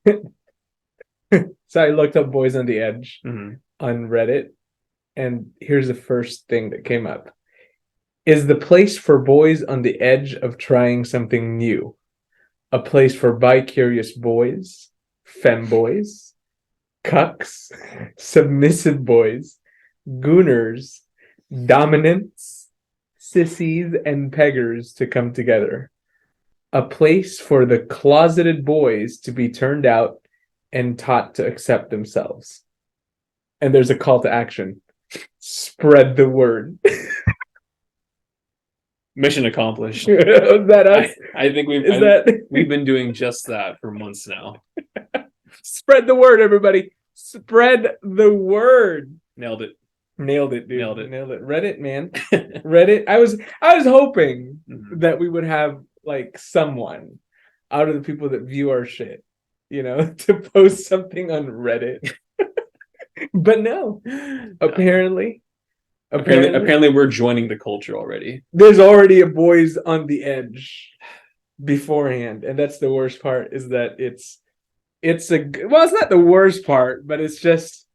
So I looked up Boys on the Edge Mm-hmm. on Reddit, and here's the first thing that came up. Is the place for boys on the edge of trying something new. A place for bi-curious boys, femboys, cucks, submissive boys, gooners, dominants, sissies, and peggers to come together. A place for the closeted boys to be turned out and taught to accept themselves. And there's a call to action. Spread the word. Mission accomplished. Is that us? I think we've been doing just that for months now. Spread the word, everybody. Spread the word. Nailed it. Nailed it, dude. Nailed it. Reddit, man. Reddit. I was hoping that we would have like someone out of the people that view our shit, to post something on Reddit. But no. Apparently we're joining the culture already. There's already a Boys on the Edge beforehand, and that's the worst part. Is that it's not the worst part, but it's just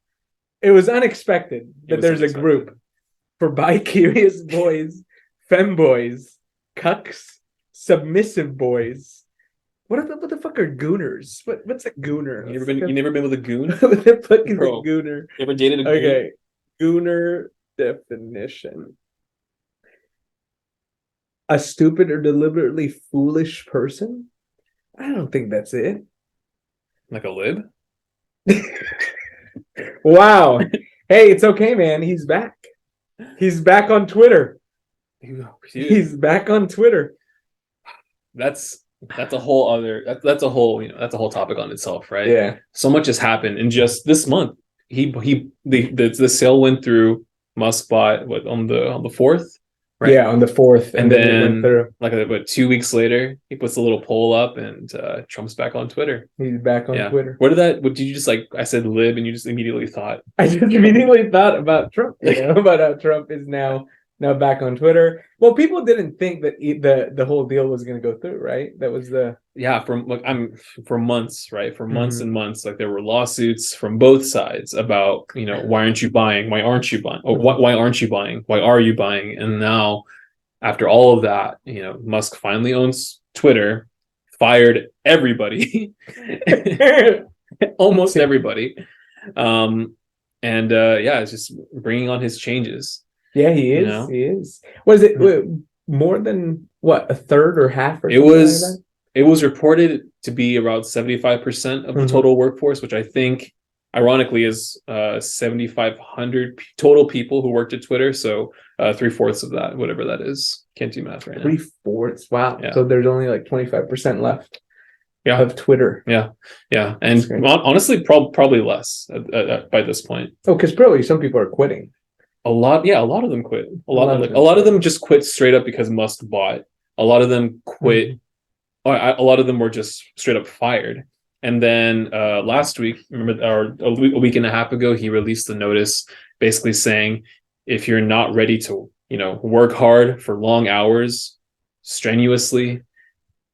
it was unexpected that there's a group for bi-curious boys, femboys, cucks, submissive boys. What the fuck are gooners? What's a gooner? You never been with a goon? What the fuck is a gooner? You ever dated a goon? Okay, gooner definition. A stupid or deliberately foolish person? I don't think that's it. Like a lib? Wow. Hey, it's okay, man. He's back. He's back on Twitter. He's back on Twitter. That's a whole other that's a whole topic on itself, right? Yeah. So much has happened in just this month. The sale went through. Musk bought on the 4th, right? Yeah, on the 4th, and then like 2 weeks later, he puts a little poll up, and Trump's back on Twitter. He's back on Twitter. What did you just like? I said lib, and you just immediately thought? I just immediately thought about Trump. About how Trump is now back on Twitter. Well, people didn't think that the whole deal was going to go through, right? That was for months, right? For months and months, like there were lawsuits from both sides about why aren't you buying? Why aren't you buying? Or why aren't you buying? Why are you buying? And now, after all of that, Musk finally owns Twitter, fired everybody, almost everybody, it's just bringing on his changes. Yeah, he is. He is. Was it more than a third or half? Or it was. It was reported to be around 75% of the total workforce, which I think, ironically, is 7,500 total people who worked at Twitter. So 3/4 of that, whatever that is, can't do math right now. 3/4. Wow. Yeah. So there's only like 25% left. Yeah. Of Twitter. Yeah, and honestly, probably less by this point. Oh, because probably some people are quitting. A lot of them quit. A lot of them just quit straight up because Musk bought. A lot of them quit. A lot of them were just straight up fired. And then last week, remember, a week and a half ago, he released a notice basically saying, if you're not ready to, work hard for long hours, strenuously,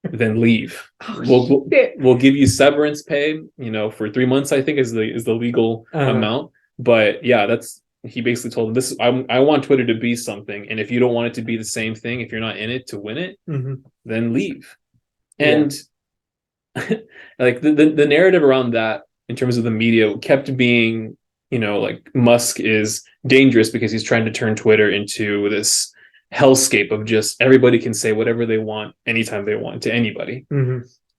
then leave. We'll give you severance pay, for 3 months, I think is the legal amount. But yeah, he basically told them I want Twitter to be something. And if you don't want it to be the same thing, if you're not in it to win it, then leave. And like the narrative around that in terms of the media kept being, like Musk is dangerous because he's trying to turn Twitter into this hellscape of just everybody can say whatever they want anytime they want to anybody.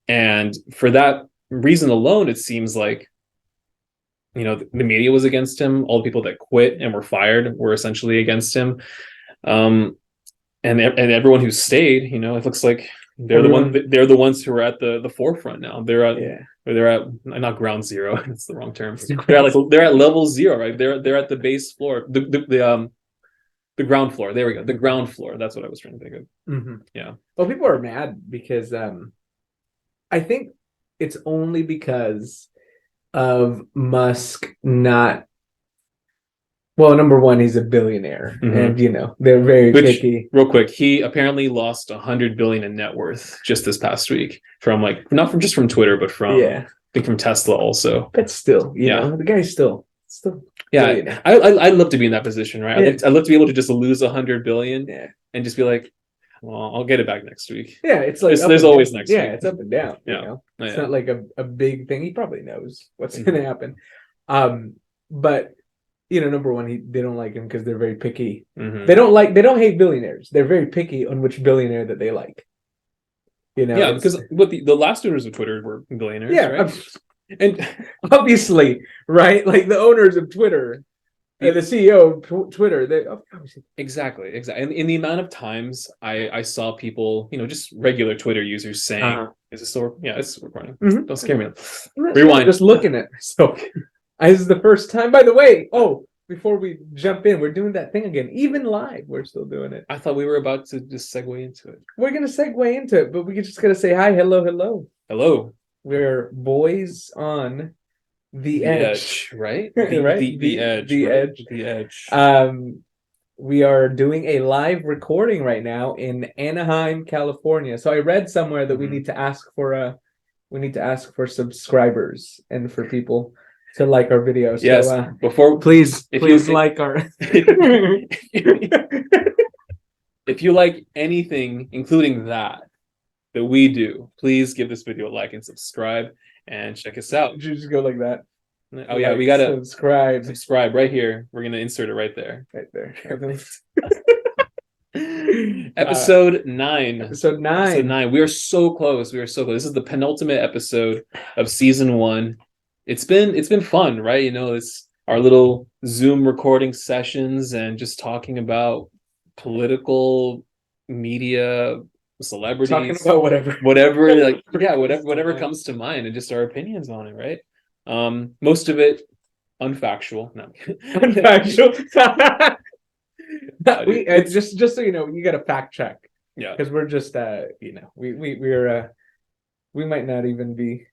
And for that reason alone, it seems like, the media was against him. All the people that quit and were fired were essentially against him. And everyone who stayed, it looks like they're the ones who are at the forefront now. They're at not ground zero. That's the wrong term. They're at level zero, right? They're at the base floor, the ground floor. There we go. The ground floor. That's what I was trying to think of. Yeah. Well, people are mad because I think it's only because of Musk not. Well, number one, he's a billionaire, and they're very picky. Real quick, he apparently lost $100 billion in net worth just this past week from not from Twitter, but from think from Tesla also. But still, you know, the guy's still. Yeah, I'd love to be in that position, right? Yeah. I'd love to be able to just lose 100 billion Yeah. and just be like, well, I'll get it back next week. Yeah, it's like there's always next week. Yeah, it's up and down. You know, it's not like a big thing. He probably knows what's going to happen. But you know, number one, they don't like him because they're very picky. They don't hate billionaires. They're very picky on which billionaire that they like. You know, yeah, because what the last owners of Twitter were billionaires, yeah, right? And obviously, right? Like the owners of Twitter, the CEO of Twitter, they obviously exactly. And in the amount of times I saw people, you know, just regular Twitter users saying, "Is it still? Yeah, it's recording. Don't scare me." Rewind. Just looking at it. So, this is the first time. By the way, before we jump in, we're doing that thing again. Even live, we're still doing it. I thought we were about to just segue into it. We're gonna segue into it, but we just gotta say hi, hello. We're boys on the edge, right? Right? The edge. The right? edge. The edge. We are doing a live recording right now in Anaheim, California. So I read somewhere that we need to ask for subscribers and for people to like our videos. Yes. So, please like our. If you like anything, including that we do, please give this video a like and subscribe and check us out. Did you just go like that? Oh yeah, we gotta subscribe right here. We're gonna insert it right there. Episode 9. Episode 9. We are so close. This is the penultimate episode of season 1. It's been fun, right? You know, it's our little Zoom recording sessions and just talking about political media, celebrities, talking about whatever like whatever comes to mind, and just our opinions on it, right? Most of it unfactual. No. Unfactual. It's just so you know, you got to fact check. Yeah, because we're just you know, we might not even be.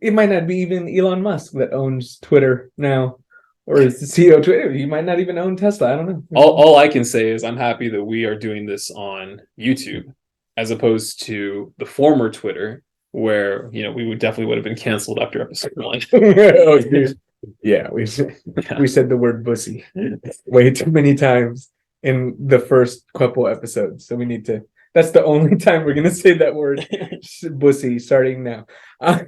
It might not be even Elon Musk that owns Twitter now, or is the CEO of Twitter. He might not even own Tesla. I don't know. All I can say is I'm happy that we are doing this on YouTube, as opposed to the former Twitter, where you know we definitely would have been canceled after episode 1. Oh, dude. Yeah, we said the word "bussy" way too many times in the first couple episodes, so we need to. That's the only time we're gonna say that word, "bussy," starting now. All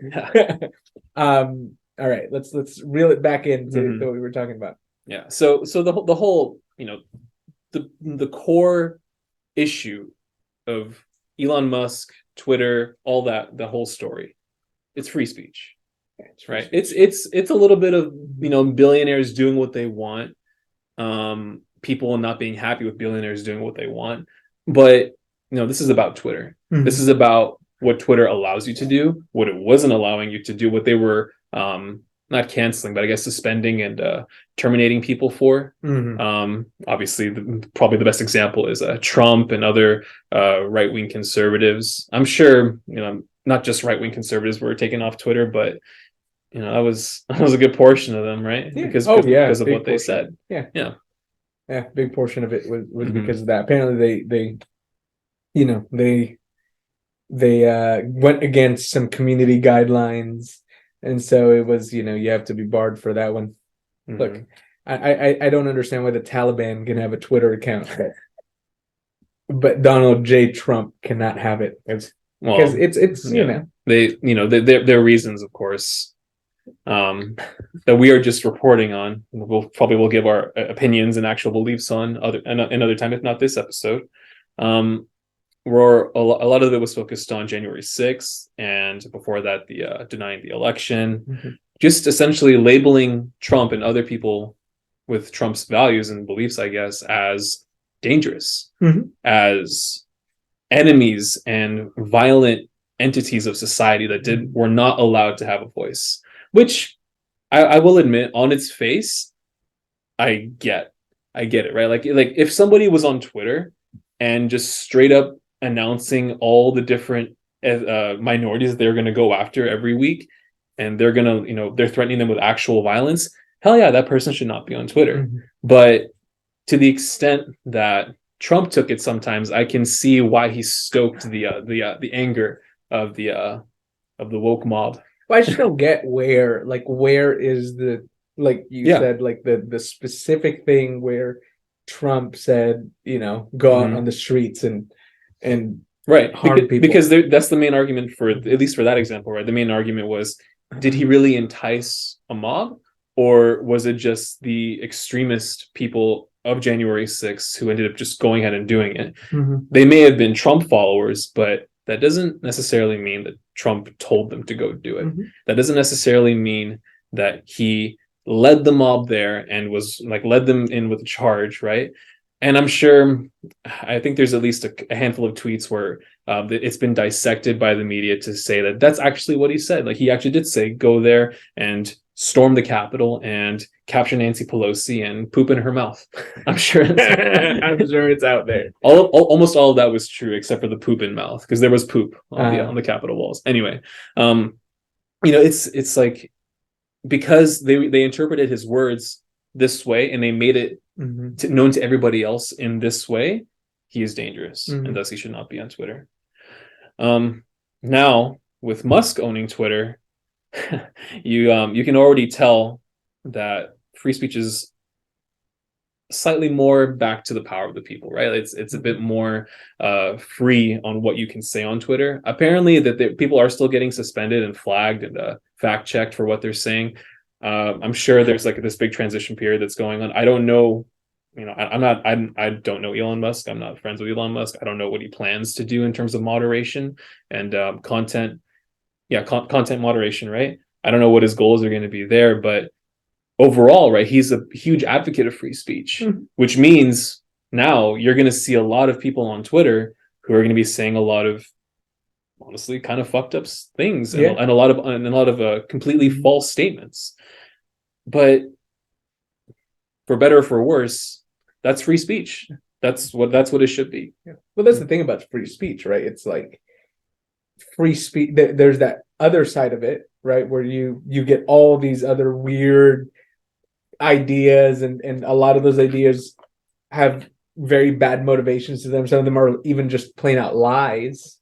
right, let's reel it back into what we were talking about. Yeah. So the whole, you know, the core issue of Elon Musk, Twitter, all that, the whole story, it's free speech. Right. It's a little bit of, you know, billionaires doing what they want, people not being happy with billionaires doing what they want. But you know, this is about Twitter. This is about what Twitter allows you to do, what it wasn't allowing you to do, what they were not canceling, but I guess suspending and terminating people for. Obviously, probably the best example is Trump and other right-wing conservatives. I'm sure, you know, not just right-wing conservatives were taken off Twitter, but you know, that was a good portion of them, right? Yeah. Because of what they said. Yeah. Big portion of it was because of that. Apparently, they you know, they went against some community guidelines, and so it was, you know, you have to be barred for that one. Look, I don't understand why the Taliban can have a Twitter account, but Donald J. Trump cannot have it. Because it's you know, their reasons, of course, that we are just reporting on. We'll give our opinions and actual beliefs on another time, if not this episode. Where a lot of it was focused on January 6th, and before that, the denying the election, just essentially labeling Trump and other people with Trump's values and beliefs, I guess, as dangerous, as enemies and violent entities of society that were not allowed to have a voice. Which I will admit, on its face, I get it, right? Like if somebody was on Twitter and just straight up announcing all the different minorities they're going to go after every week, and they're going to, you know, they're threatening them with actual violence, hell yeah, that person should not be on Twitter. But to the extent that Trump took it, sometimes I can see why he stoked the anger of the woke mob. I just don't get where is the, like you Yeah. said, like the specific thing where Trump said, go out on the streets and Right, harm people. because that's the main argument for, at least for that example, right? The main argument was, did he really entice a mob, or was it just the extremist people of January 6th who ended up just going ahead and doing it? They may have been Trump followers, but that doesn't necessarily mean that Trump told them to go do it. That doesn't necessarily mean that he led the mob there and was like led them in with a charge, right? And I'm sure, I think there's at least a handful of tweets where it's been dissected by the media to say that that's actually what he said. Like, he actually did say, go there and storm the Capitol and capture Nancy Pelosi and poop in her mouth. I'm sure it's out there. Almost all of that was true, except for the poop in mouth, because there was poop on the Capitol walls. Anyway, it's like, because they interpreted his words this way and they made it known to everybody else in this way, he is dangerous, and thus he should not be on Twitter. Now, with Musk owning Twitter, you can already tell that free speech is slightly more back to the power of the people, right? It's a bit more free on what you can say on Twitter. Apparently, that people are still getting suspended and flagged and fact checked for what they're saying. I'm sure there's like this big transition period that's going on. I don't know, I don't know Elon Musk. I'm not friends with Elon Musk. I don't know what he plans to do in terms of moderation and content. Yeah, content moderation, right? I don't know what his goals are going to be there, but overall, right, he's a huge advocate of free speech, which means now you're going to see a lot of people on Twitter who are going to be saying a lot of, honestly, kind of fucked up things, and a lot of completely false statements. But for better or for worse, that's free speech. That's what it should be. Yeah. Well, that's the thing about free speech, right? It's like free speech. There's that other side of it, right, where you get all these other weird ideas, and a lot of those ideas have very bad motivations to them. Some of them are even just plain out lies.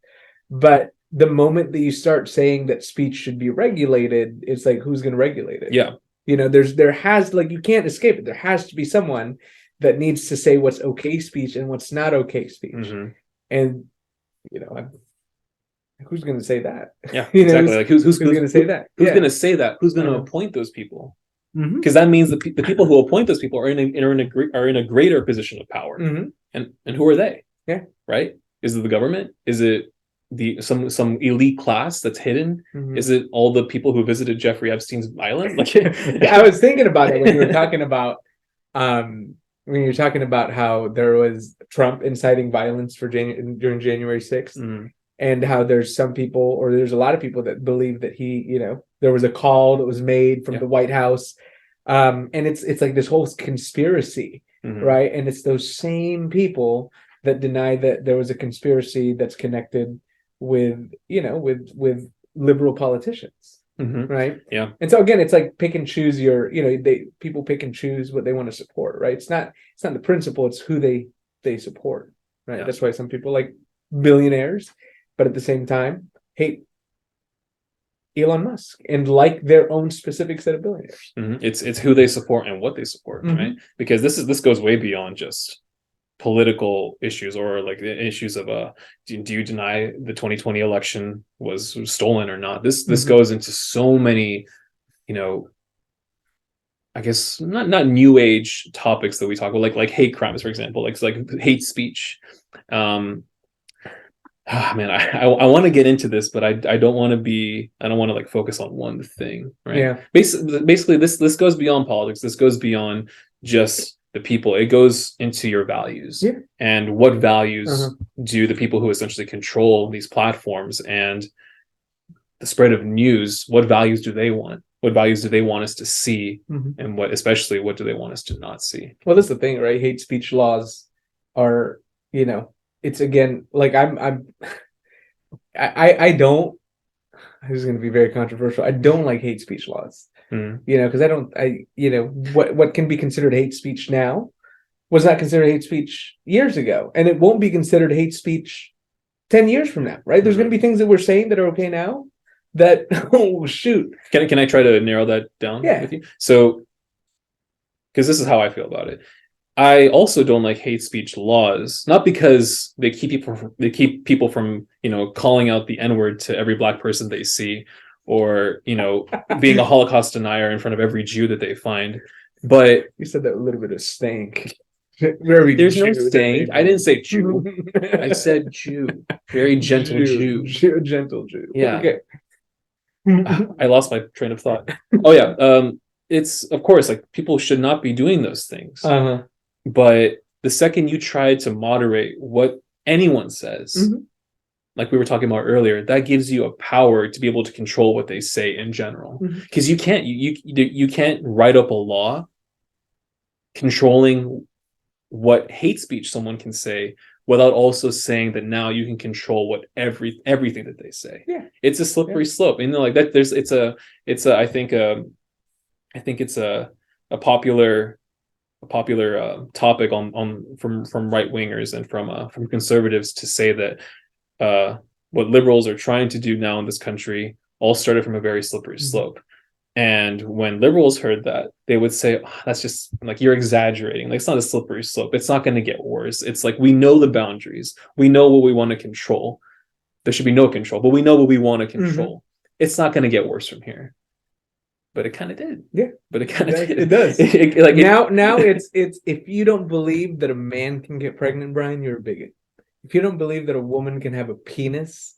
But the moment that you start saying that speech should be regulated, it's like, who's going to regulate it? Yeah. There has, like, you can't escape it. There has to be someone that needs to say what's okay speech and what's not okay speech. And, who's going to say that? Yeah, exactly. Like, who's going to say that? Who's going to say that? Who's going to appoint those people? Because that means the people who appoint those people are in a greater position of power. And who are they? Yeah. Right? Is it the government? Is it some elite class that's hidden? Is it all the people who visited Jeffrey Epstein's island? Like, I was thinking about it when you were talking about how there was Trump inciting violence during January 6th, and how there's some people, or there's a lot of people that believe that he, there was a call that was made from the White House, and it's like this whole conspiracy, right? And it's those same people that deny that there was a conspiracy that's connected with liberal politicians, right? Yeah. And so again, it's like pick and choose people pick and choose what they want to support, right? It's not the principle, it's who they support, right? Yeah. That's why some people like billionaires, but at the same time hate Elon Musk and like their own specific set of billionaires. It's who they support and what they support, right? Because this goes way beyond just political issues, or like the issues of do you deny the 2020 election was stolen or not? This goes into so many, I guess not new age topics that we talk about, like hate crimes, for example, like hate speech. Man, I want to get into this, but I don't want to like focus on one thing, right? Yeah. Basically this goes beyond politics. This goes beyond just the people. It goes into your values, and what values do the people who essentially control these platforms and the spread of news, what values do they want? What values do they want us to see, and what do they want us to not see? Well, that's the thing, right? Hate speech laws are, it's, again, like I don't. This is going to be very controversial. I don't like hate speech laws. Because what can be considered hate speech now was not considered hate speech years ago, and it won't be considered hate speech 10 years from now, right? There's going to be things that we're saying that are okay now that oh shoot. Can I try to narrow that down with you? So, because this is how I feel about it. I also don't like hate speech laws, not because they keep people from, calling out the N-word to every black person they see, or, being a Holocaust denier in front of every Jew that they find. But you said that with a little bit of stank. Very there's no stank. I didn't say Jew. I said Jew. Very gentle Jew. Gentle Jew. Yeah. Okay. I lost my train of thought. Oh yeah. It's of course like people should not be doing those things. Uh-huh. But the second you try to moderate what anyone says, like we were talking about earlier, that gives you a power to be able to control what they say in general. Because you can't write up a law controlling what hate speech someone can say without also saying that now you can control what everything that they say. Yeah, it's a slippery slope. Like that. It's a. I think it's a popular topic on from right wingers and from conservatives to say that what liberals are trying to do now in this country all started from a very slippery slope. And when liberals heard that, they would say, oh, that's just like, you're exaggerating. Like, it's not a slippery slope. It's not going to get worse. It's like, we know the boundaries. We know what we want to control. There should be no control, but we know what we want to control. It's not going to get worse from here. But it kind of did. Yeah. But it kind of did. It does. Now it's if you don't believe that a man can get pregnant, Brian, you're a bigot. If you don't believe that a woman can have a penis,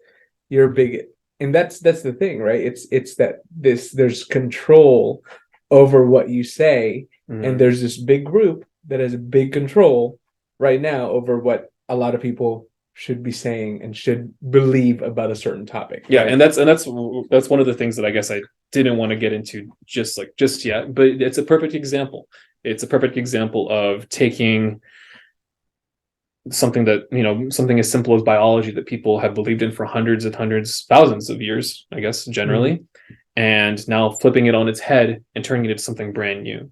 you're a bigot. And that's the thing, right? It's that there's control over what you say, and there's this big group that has a big control right now over what a lot of people should be saying and should believe about a certain topic. Yeah, right? and that's one of the things that I guess I didn't want to get into just yet, but it's a perfect example. It's a perfect example of taking something that, something as simple as biology that people have believed in for hundreds, thousands of years, I guess, generally, and now flipping it on its head and turning it into something brand new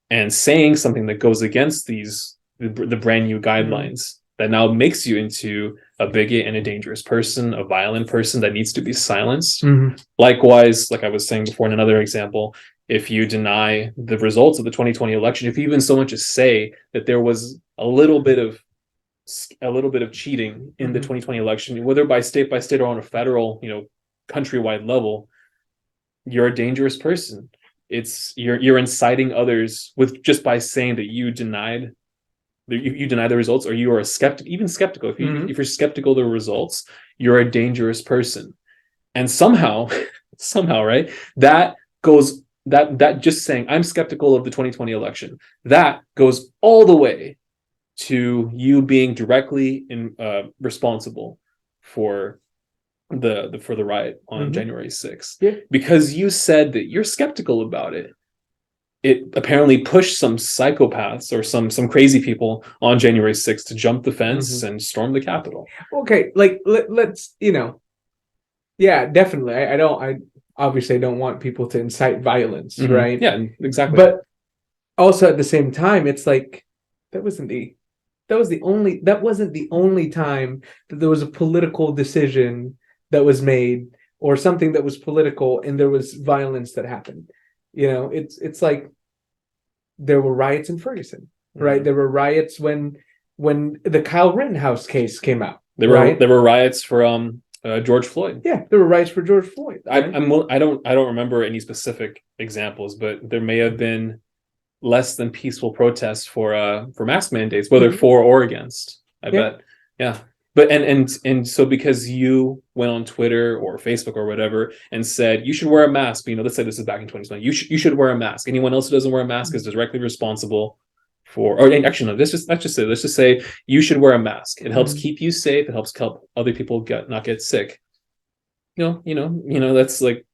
and saying something that goes against the brand new guidelines that now makes you into a bigot and a dangerous person, a violent person that needs to be silenced. Likewise, like I was saying before in another example, if you deny the results of the 2020 election, if you even so much as say that there was a little bit of cheating in the 2020 election, whether by state or on a federal, countrywide level, you're a dangerous person. You're inciting others with just by saying that you deny the results, or you are skeptical. If you're skeptical of the results, you're a dangerous person. And somehow, right, that goes that just saying I'm skeptical of the 2020 election, that goes all the way to you being directly responsible for the riot on January 6th. Because you said that you're skeptical about it. It apparently pushed some psychopaths or some crazy people on January 6th to jump the fence and storm the Capitol. Okay, like let's yeah, definitely. I obviously don't want people to incite violence, right? Yeah, exactly. But also at the same time, it's like that wasn't the only time that there was a political decision that was made or something that was political and there was violence that happened. It's like there were riots in Ferguson, right? There were riots when the Kyle Rittenhouse case came out. There were riots for George Floyd. Yeah, there were riots for George Floyd. Right? I don't remember any specific examples, but there may have been less than peaceful protests for mask mandates, whether for or against. I bet. Yeah. But and so because you went on Twitter or Facebook or whatever and said you should wear a mask, let's say this is back in 2020, you should wear a mask. Anyone else who doesn't wear a mask is directly responsible for, or actually no, let's just say you should wear a mask. It helps keep you safe. It helps help other people not get sick. That's like,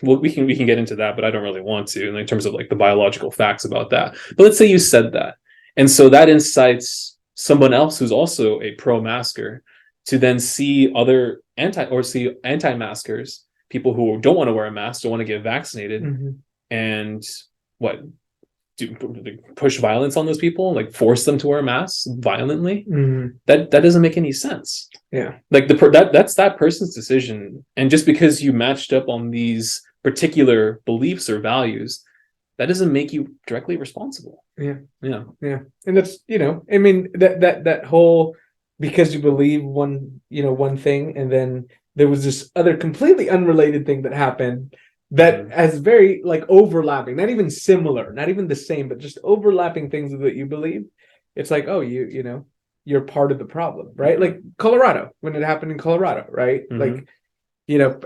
well, we can get into that, but I don't really want to in terms of like the biological facts about that. But let's say you said that, and so that incites someone else who's also a pro-masker to then see other anti-maskers, people who don't want to wear a mask, don't want to get vaccinated, and push violence on those people, like force them to wear masks violently. Mhm. That doesn't make any sense. Yeah. Like that's that person's decision, and just because you matched up on these particular beliefs or values, that doesn't make you directly responsible. Yeah. Yeah. And that's, I mean, that whole, because you believe one thing, and then there was this other completely unrelated thing that happened that has very like overlapping, not even similar, not even the same, but just overlapping things that you believe. It's like, oh, you're part of the problem, right? Like Colorado, when it happened in Colorado, right? Like,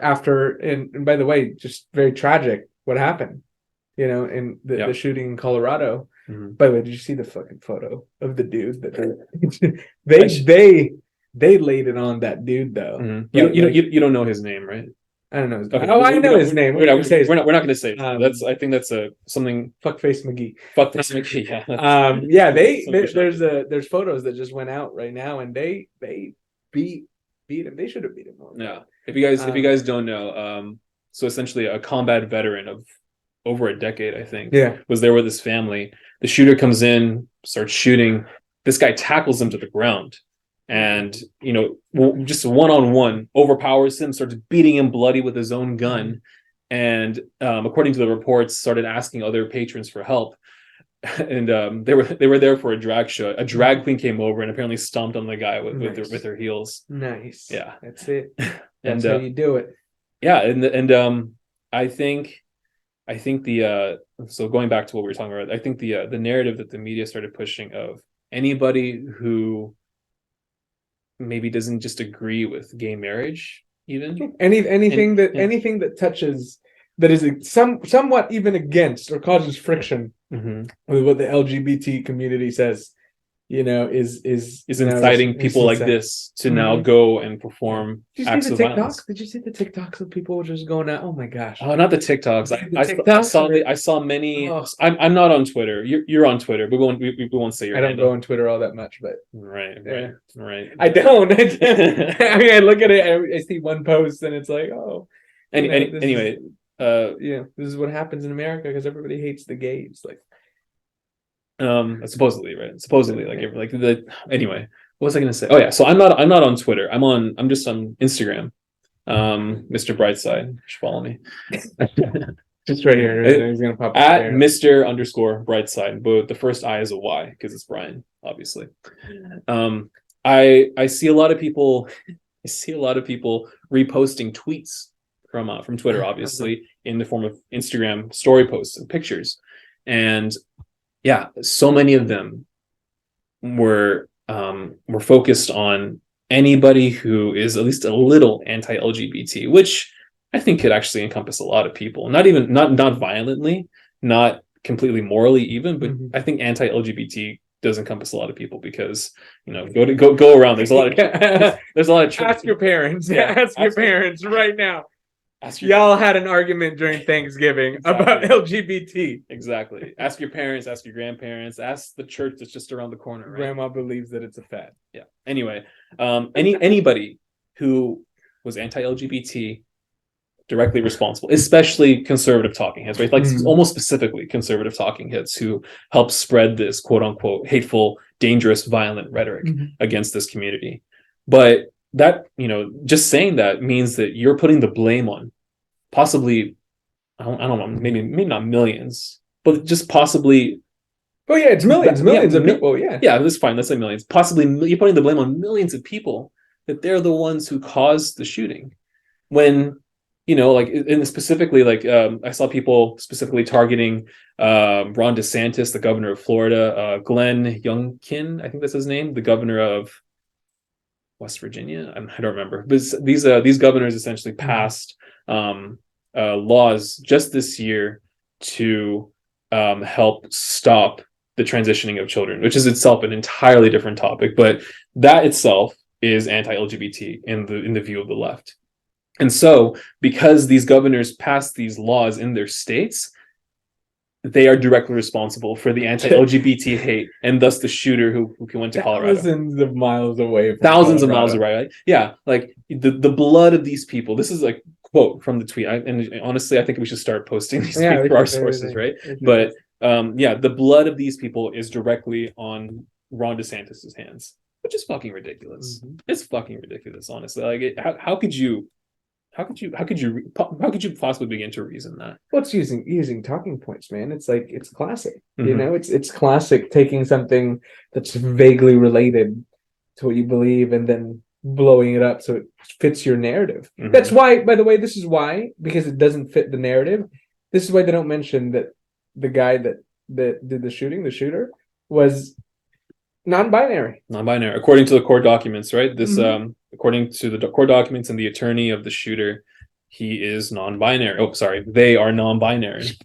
after, and by the way, just very tragic what happened, in the shooting in Colorado. By the way, did you see the fucking photo of the dude that they laid it on that dude though? You don't know his name, right? I don't know his Okay. name. Oh, I know his name. We're not going to say it. I think that's something. Fuckface McGee. Fuckface McGee. Yeah. There's photos that just went out right now, and they beat him. They should have beat him more. Yeah. If you guys don't know, so essentially a combat veteran of over a decade, I think, was there with his family. The shooter comes in, starts shooting. This guy tackles him to the ground, and just one-on-one overpowers him, starts beating him bloody with his own gun, and according to the reports, started asking other patrons for help. And they were there for a drag show. A drag queen came over and apparently stomped on the guy with her heels. Nice. Yeah, that's it. That's how you do it. Yeah, and I think the so going back to what we were talking about, I think the narrative that the media started pushing of anybody who maybe doesn't just agree with gay marriage, even anything that touches, that is somewhat even against or causes friction with what the LGBT community says, is inciting people like this to now go and perform acts of violence. Did you see the TikToks of people just going out? Oh my gosh! Oh, not the TikToks. I saw many. Oh. I'm not on Twitter. You're on Twitter, but we won't say your. I don't go on Twitter all that much, but right. I don't. I mean, I look at it. I see one post, and it's like, oh. Anyway, this is what happens in America because everybody hates the gays. Like. Supposedly, right? Supposedly, anyway, what was I gonna say? Oh yeah, so I'm not on Twitter. I'm just on Instagram. Mr. Brightside, you should follow me. Just right here. He's gonna pop at Mr._Brightside, but the first I is a Y because it's Brian, obviously. I see a lot of people reposting tweets from Twitter, obviously, in the form of Instagram story posts and pictures. And yeah, so many of them were focused on anybody who is at least a little anti-LGBT, which I think could actually encompass a lot of people. Not violently, not completely morally even, but I think anti-LGBT does encompass a lot of people because go around. There's a lot of ask your parents. Ask your parents right now. Y'all had an argument during Thanksgiving about LGBT. Exactly. Ask your parents, ask your grandparents, ask the church that's just around the corner. Right? Grandma believes that it's a fad. Yeah. Anyway, anybody who was anti-LGBT directly responsible, especially conservative talking heads, right? Like almost specifically conservative talking heads who help spread this quote unquote hateful, dangerous, violent rhetoric against this community. But that, just saying that means that you're putting the blame on possibly, I don't know, maybe not millions, but just possibly. Oh yeah, it's millions of people. Yeah, that's fine. Let's say millions. Possibly you're putting the blame on millions of people that they're the ones who caused the shooting. When, and specifically, I saw people specifically targeting Ron DeSantis, the governor of Florida, Glenn Youngkin, I think that's his name, the governor of West Virginia. I don't remember. But these governors essentially passed laws just this year to help stop the transitioning of children, which is itself an entirely different topic. But that itself is anti-LGBT in the view of the left. And so, because these governors passed these laws in their states, they are directly responsible for the anti-LGBT hate and thus the shooter who went to Colorado. Thousands of miles away. Thousands of miles away, right? Yeah, like the blood of these people. This is like quote from the tweet. And honestly, I think we should start posting these tweets for our sources, right? But yeah, the blood of these people is directly on Ron DeSantis's hands, which is fucking ridiculous. Mm-hmm. It's fucking ridiculous, honestly. Like, how could you possibly begin to reason that? Well, it's using talking points, man. It's like, it's classic. Mm-hmm. You know, it's classic taking something that's vaguely related to what you believe and then blowing it up so it fits your narrative. Mm-hmm. That's why, by the way, this is why, because it doesn't fit the narrative. This is why they don't mention that the guy that did the shooter, was non-binary. Non-binary, according to the court documents, right? This, according to the court documents and the attorney of the shooter, he is non-binary. Oh, sorry, they are non-binary.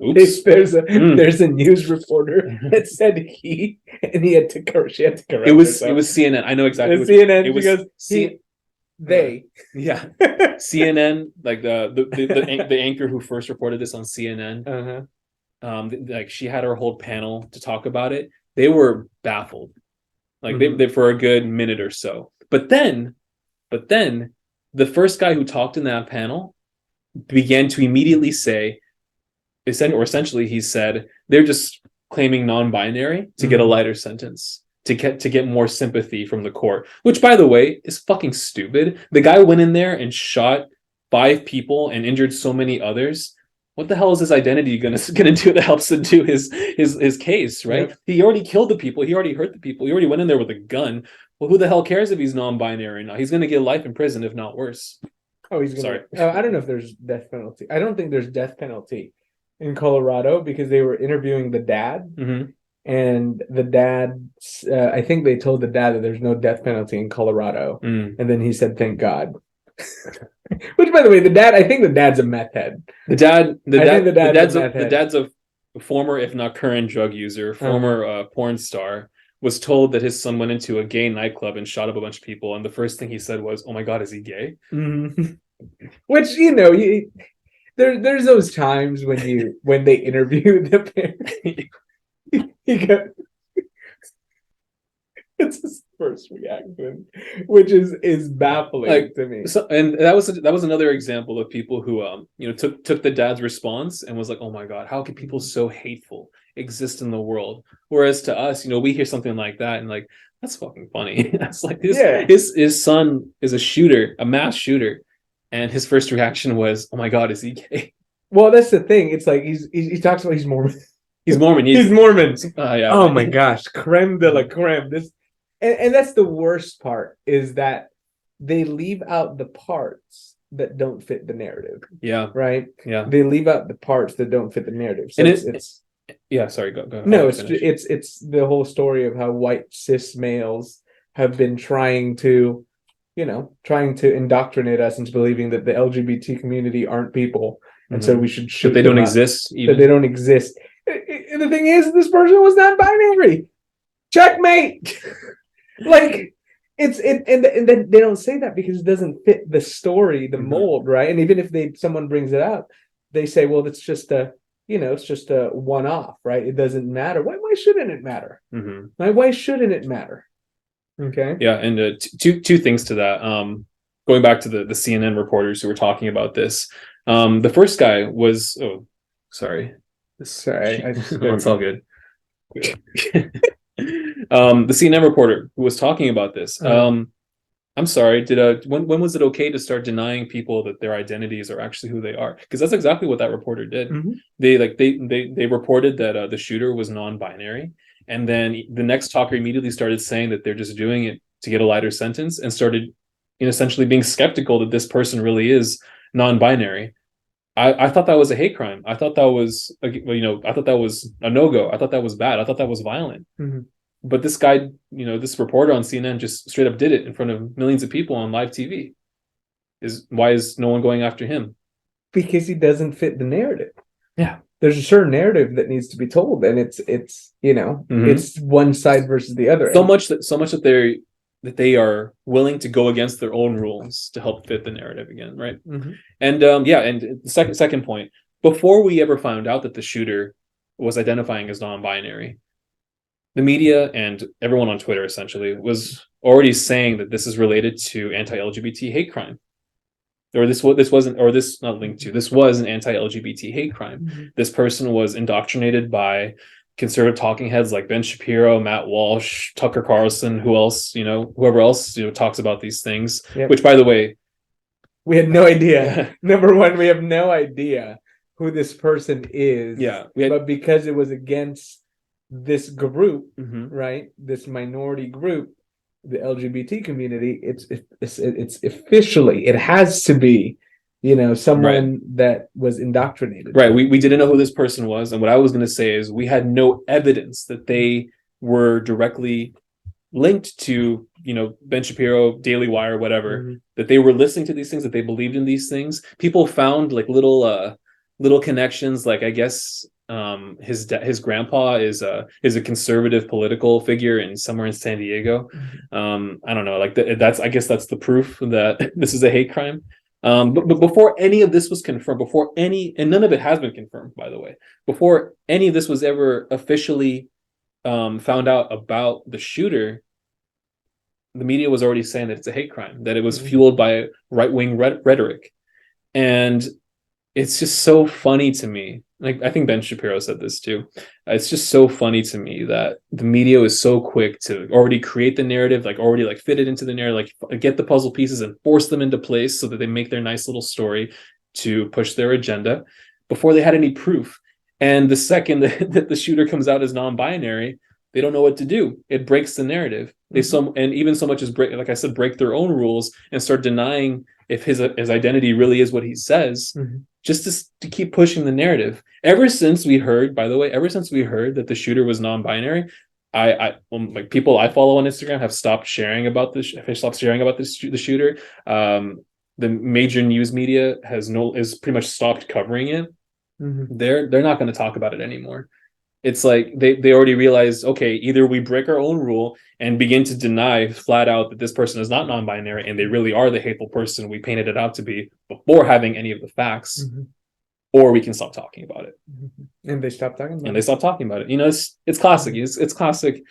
Oops. There's a news reporter that said he had to correct. She had to correct. It was CNN. I know exactly. It was CNN. It was they. Yeah, CNN, like the anchor who first reported this on CNN. Like, she had her whole panel to talk about it. They were baffled, like they for a good minute or so. But then the first guy who talked in that panel began to immediately say, essentially he said, they're just claiming non-binary to get a lighter sentence, to get more sympathy from the court, which, by the way, is fucking stupid. The guy went in there and shot 5 people and injured so many others. What the hell is his identity gonna do that helps to do his case, right? Yep. He already killed the people. He already hurt the people. He already went in there with a gun. Well, who the hell cares if he's non-binary or not? He's gonna get life in prison, if not worse. Oh, he's gonna. Sorry. I don't know if there's death penalty. I don't think there's death penalty in Colorado because they were interviewing the dad, and the dad. I think they told the dad that there's no death penalty in Colorado, and then he said, "Thank God." Which, by the way, I think the dad's a meth head. The dad's a former, if not current, drug user, former porn star. Was told that his son went into a gay nightclub and shot up a bunch of people, and the first thing he said was, "Oh my God, is he gay?" Which, you know, there's those times when they interview the parent, it's his first reaction, which is baffling to me. So, and that was another example of people who took the dad's response and was like, "Oh my God, how can people so hateful exist in the world?" Whereas to us, we hear something like that and like, that's fucking funny. That's like his son is a shooter, a mass shooter, and his first reaction was, "Oh my God, is he gay?" Well, that's the thing. It's like he talks about he's Mormon. He's Mormon. He's Mormon. Yeah, oh my gosh, creme de la creme. This. And that's the worst part, is that they leave out the parts that don't fit the narrative. Yeah. Right? Yeah. They leave out the parts that don't fit the narrative. So and it's yeah, sorry, go. No, it's the whole story of how white cis males have been trying to indoctrinate us into believing that the LGBT community aren't people. And so we should shoot that they don't exist. That they don't exist. And the thing is, this person was not binary. Checkmate. Like, and then they don't say that because it doesn't fit the story, the mold, right? And even if someone brings it up, they say, well, it's just a one-off, right? It doesn't matter. Why shouldn't it matter? Why shouldn't it matter? Okay. Yeah, and two things to that. Going back to the CNN reporters who were talking about this. The first guy was sorry. It's all good. The CNN reporter who was talking about this. I'm sorry. When was it okay to start denying people that their identities are actually who they are? Because that's exactly what that reporter did. They reported that the shooter was non-binary, and then the next talker immediately started saying that they're just doing it to get a lighter sentence, and started essentially being skeptical that this person really is non-binary. I thought that was a hate crime. I thought that was I thought that was a no-go. I thought that was bad. I thought that was violent. But this guy, this reporter on CNN just straight up did it in front of millions of people on live TV. Why is no one going after him? Because he doesn't fit the narrative. Yeah. There's a certain narrative that needs to be told, and it's it's one side versus the other. So much that they are willing to go against their own rules to help fit the narrative again, right? And and the second point, before we ever found out that the shooter was identifying as non-binary, the media and everyone on Twitter essentially was already saying that this is related to anti-LGBT hate crime. or this wasn't, or this not linked to, this was an anti-LGBT hate crime. Mm-hmm. This person was indoctrinated by conservative talking heads like Ben Shapiro, Matt Walsh, Tucker Carlson, whoever else, talks about these things. Yep. Which, by the way, we had no idea. Number one, we have no idea who this person is. Yeah. But because it was against this group, mm-hmm. right? This minority group, the LGBT community, it's officially, it has to be, someone that was indoctrinated. Right. We didn't know who this person was. And what I was going to say is we had no evidence that they were directly linked to, Ben Shapiro, Daily Wire, whatever, mm-hmm. that they were listening to these things, that they believed in these things. People found like little connections. Like, I guess his grandpa is a conservative political figure somewhere in San Diego. Mm-hmm. I don't know. Like I guess that's the proof that this is a hate crime. But before any of this was confirmed, and none of it has been confirmed, by the way, before any of this was ever officially found out about the shooter, the media was already saying that it's a hate crime, that it was mm-hmm. fueled by right-wing rhetoric. And it's just so funny to me. Like, I think Ben Shapiro said this too. It's just so funny to me that the media is so quick to already create the narrative, like already like fit it into the narrative, like get the puzzle pieces and force them into place so that they make their nice little story to push their agenda before they had any proof. And the second that the shooter comes out as non-binary, they don't know what to do. It breaks the narrative. Mm-hmm. And even so much as break their own rules and start denying if his identity really is what he says, mm-hmm. just to keep pushing the narrative. Ever since we heard that the shooter was non-binary, like people I follow on Instagram have stopped sharing about this. The shooter. The major news media is pretty much stopped covering it. Mm-hmm. They're not going to talk about it anymore. It's like they already realized, okay, either we break our own rule and begin to deny flat out that this person is not non-binary and they really are the hateful person we painted it out to be before having any of the facts, mm-hmm. or we can stop talking about it. Mm-hmm. And they stop talking about it. And they stop talking about it. It's classic. It's classic.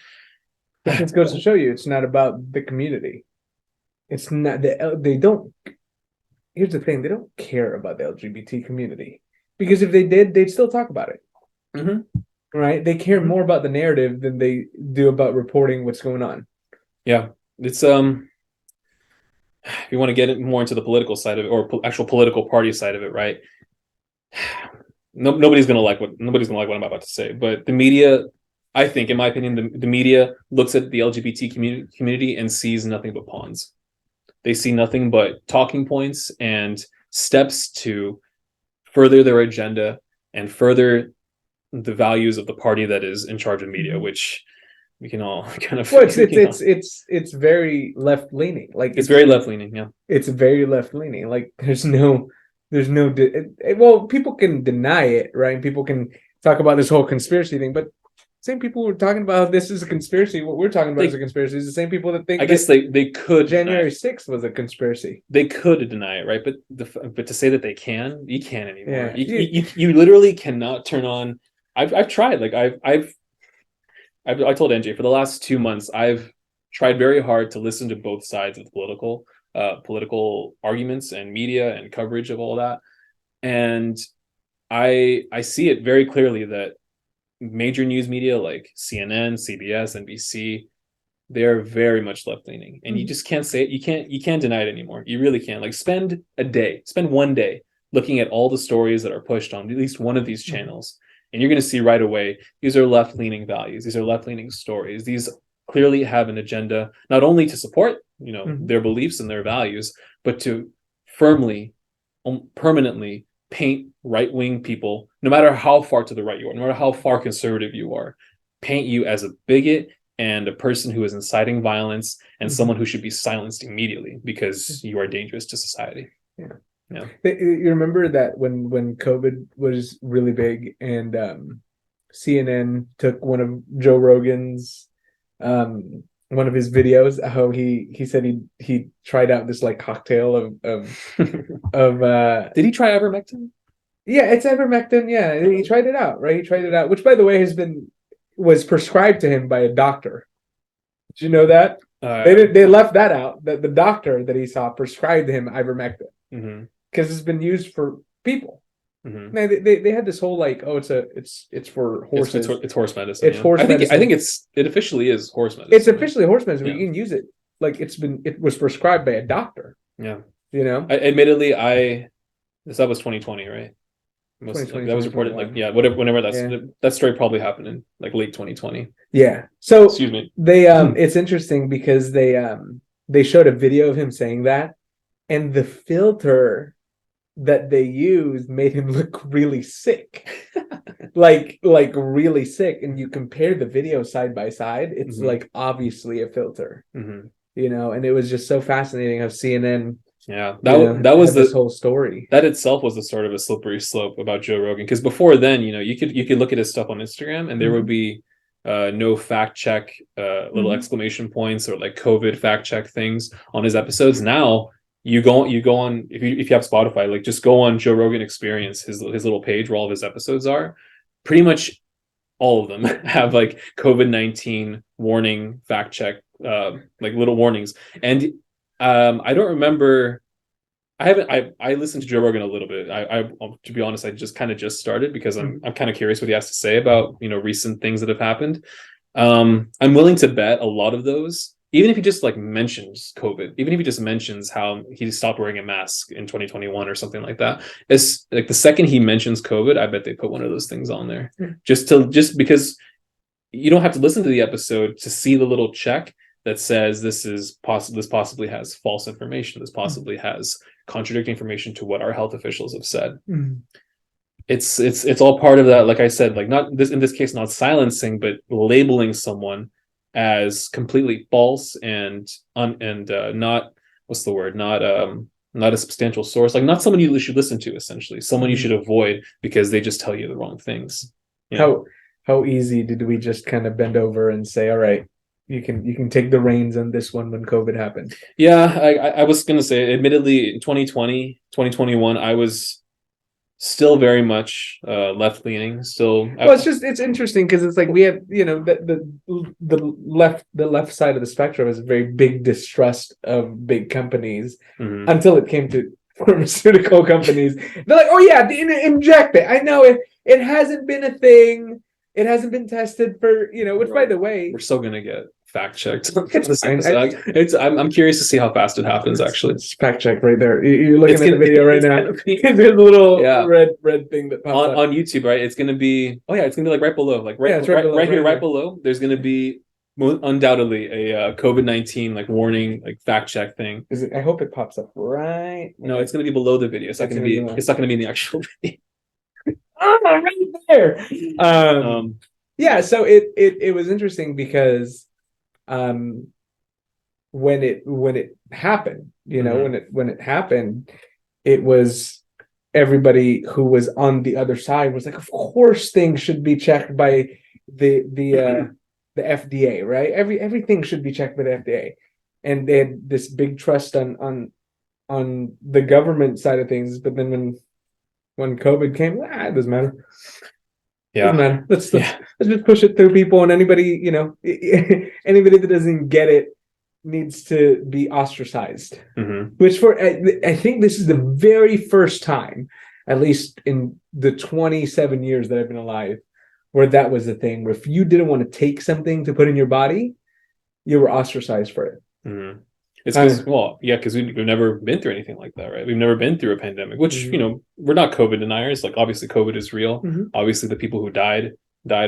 But it goes to show you it's not about the community. It's not, they don't, here's the thing, they don't care about the LGBT community. Because if they did, they'd still talk about it. Mm-hmm. Right? They care more about the narrative than they do about reporting what's going on. Yeah. It's if you want to get more into the political side of it, or actual political party side of it, right? Nobody's gonna like what I'm about to say. But the media, I think, in my opinion, the media looks at the LGBT community and sees nothing but pawns. They see nothing but talking points and steps to further their agenda and further the values of the party that is in charge of media, which we can all kind of. Well, it's very left leaning. Like it's very left leaning. Yeah, it's very left leaning. Like well, people can deny it, right? People can talk about this whole conspiracy thing, but same people who are talking about this is a conspiracy. What we're talking about is a conspiracy. It's the same people that think. I guess they could. January 6th was a conspiracy. They could deny it, right? But to say that they can, you can't anymore. Yeah. You literally cannot turn on. I've tried. Like I told NJ for the last 2 months, I've tried very hard to listen to both sides of the political arguments and media and coverage of all that, and I see it very clearly that major news media like CNN, CBS, NBC, they're very much left leaning, and you just can't say it. You can't deny it anymore. You really can't. Like spend 1 day looking at all the stories that are pushed on at least one of these channels. And you're going to see right away, these are left-leaning values. These are left-leaning stories. These clearly have an agenda, not only to support, their beliefs and their values, but to firmly, permanently paint right-wing people, no matter how far to the right you are, no matter how far conservative you are, paint you as a bigot and a person who is inciting violence and someone who should be silenced immediately because you are dangerous to society. Yeah. Yeah. You remember that when COVID was really big and CNN took one of Joe Rogan's one of his videos, how he said he tried out this like cocktail of did he try ivermectin? Yeah, it's ivermectin. Yeah, he tried it out, right? He tried it out, which by the way was prescribed to him by a doctor. Did you know that? They left that out, that the doctor that he saw prescribed him ivermectin. Mm-hmm. because it's been used for people. Mm-hmm. Man, they had this whole like, oh, it's for horses. It's horse medicine. It's horse medicine. I think it officially is horse medicine. It's officially horse medicine. Yeah. We can use it like it was prescribed by a doctor. Yeah. You know. Admittedly, that was 2020, right? That was reported like whenever that story probably happened in like late 2020. Yeah. So excuse me. They it's interesting because they showed a video of him saying that, and the filter that they used made him look really sick. like really sick. And you compare the video side by side, it's like obviously a filter. You know, and it was just so fascinating how CNN that was this whole story. That itself was the sort of a slippery slope about Joe Rogan, because before then, you could look at his stuff on Instagram and there would be no fact check little exclamation points or like COVID fact check things on his episodes. Now you go on if you have Spotify, like just go on Joe Rogan Experience, his little page where all of his episodes are. Pretty much all of them have like COVID-19 warning, fact check, like little warnings. And I don't remember. I listened to Joe Rogan a little bit. I to be honest, I just started because I'm kind of curious what he has to say about recent things that have happened. I'm willing to bet a lot of those, even if he just like mentions COVID, even if he just mentions how he stopped wearing a mask in 2021 or something like that. It's like the second he mentions COVID, I bet they put one of those things on there just because you don't have to listen to the episode to see the little check that says this possibly has false information. This possibly has contradicting information to what our health officials have said. It's all part of that. Like I said, like not this in this case, not silencing, but labeling someone as completely false and not what's the word? Not a substantial source. Like not someone you should listen to. Essentially, someone you should avoid because they just tell you the wrong things. How easy did we just kind of bend over and say, all right, you can take the reins on this one when COVID happened? Yeah, I was going to say, admittedly, in 2020, 2021, I was still very much left-leaning. It's interesting because it's like we have, the left side of the spectrum is a very big distrust of big companies until it came to pharmaceutical companies. They're like, oh yeah, inject it. I know it hasn't been a thing. It hasn't been tested for, which by the way, we're still gonna get fact checked. I'm curious to see how fast it happens. Actually, it's fact check right there. You're looking at the video right now. There's a little red thing that pops up on YouTube, right? It's gonna be like right below, like right below. There's gonna be undoubtedly a COVID-19 like warning, like fact check thing. I hope it pops up right. No, it's gonna be below the video. It's not gonna be in the actual video. Right there. Yeah, so it was interesting because when it happened, when it happened, it was everybody who was on the other side was like, of course things should be checked by the FDA, right? Everything should be checked by the FDA. And they had this big trust on the government side of things, but then when COVID came, it doesn't matter. Yeah, doesn't matter. Let's just push it through people, and anybody that doesn't get it needs to be ostracized. Which I think this is the very first time, at least in the 27 years that I've been alive, where that was the thing. Where if you didn't want to take something to put in your body, you were ostracized for it. It's because we've never been through anything like that, right? We've never been through a pandemic, which we're not COVID deniers. Like obviously COVID is real. Obviously the people who died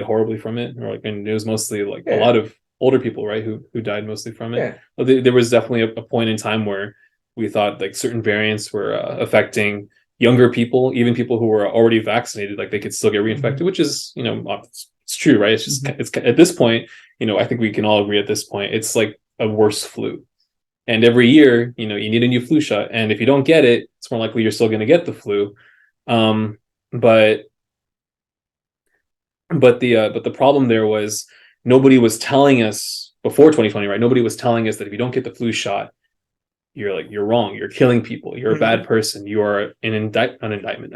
horribly from it, and it was mostly like a lot of older people, right, who died mostly from it. But there was definitely a point in time where we thought like certain variants were affecting younger people, even people who were already vaccinated, like they could still get reinfected, which is it's true, right? It's just it's at this point, I think we can all agree at this point, it's like a worse flu. And every year, you need a new flu shot. And if you don't get it, it's more likely you're still going to get the flu. But the problem there was nobody was telling us before 2020, right? Nobody was telling us that if you don't get the flu shot, you're wrong. You're killing people. You're a bad person. You are an indictment.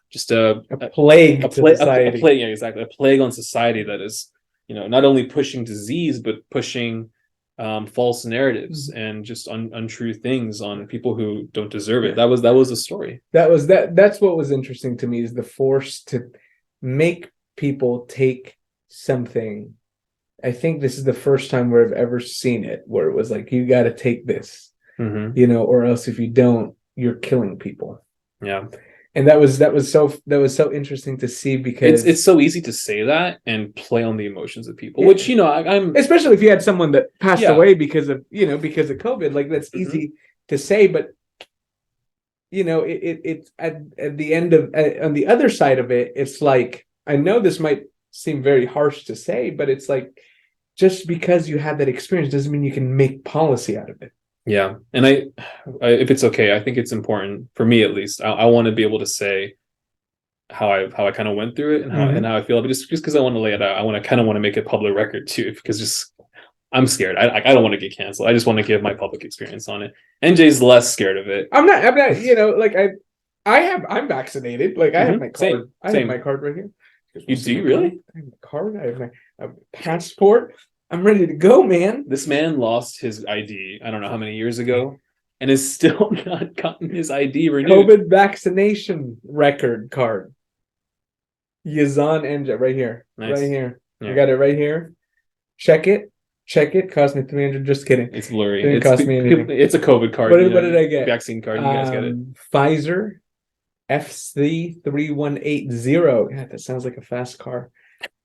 Just a plague to society. Yeah, exactly. A plague on society that is, not only pushing disease, but pushing false narratives and just untrue things on people who don't deserve it. That was the story. That's what was interesting to me, is the force to make people take something. I think this is the first time where I've ever seen it, where it was like, you got to take this, or else if you don't, you're killing people. Yeah. And that was so interesting to see, because it's so easy to say that and play on the emotions of people, which I'm especially if you had someone that passed away because of COVID, like that's easy to say, but it's at the end of on the other side of it, it's like, I know this might seem very harsh to say, but it's like, just because you had that experience doesn't mean you can make policy out of it. Yeah. And I if it's okay, I think it's important for me, at least. I want to be able to say how I kind of went through it and how I feel, but just because I want to lay it out. I want to make a public record too, because just I'm scared. I don't want to get canceled. I just want to give my public experience on it. NJ's less scared of it. I'm not, like I'm vaccinated. Like I have my card. I have my card right here. You do really? I have my card. I have my passport. I'm ready to go, man. This man lost his ID, I don't know how many years ago, and is still not gotten his ID renewed. COVID vaccination record card. Yazan Enja, right here. Nice. Right here. Yeah. I got it right here. Check it. Cost me $300. Just kidding. It's blurry. It didn't cost me anything. It's a COVID card. What did I get? Vaccine card. You guys get it. Pfizer FC3180. God, that sounds like a fast car.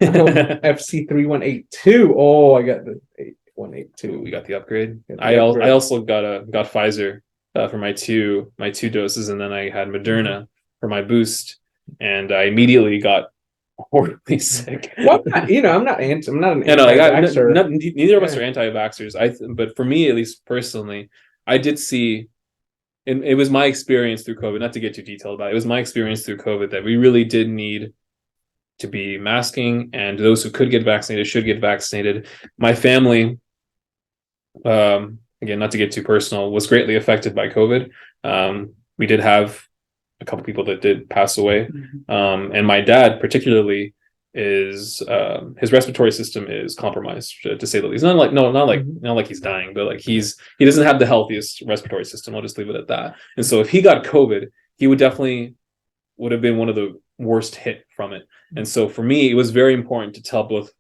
FC3182. Oh, I got the 8182. We got the upgrade. I also got Pfizer for my two doses, and then I had Moderna for my boost, and I immediately got horribly sick. Well, I'm not an anti-vaxxer. Neither of us are anti-vaxxers. But for me, at least personally, I did see, and it was my experience through COVID. Not to get too detailed about it, it was my experience through COVID that we really did need to be masking, and those who could get vaccinated should get vaccinated. My family, again, not to get too personal, was greatly affected by COVID. We did have a couple people that did pass away, and my dad particularly is his respiratory system is compromised, to say the least. Not like he's dying, but like he doesn't have the healthiest respiratory system. I'll just leave it at that. And so if he got COVID, he would have been one of the worst hit from it. And so for me, it was very important to tell both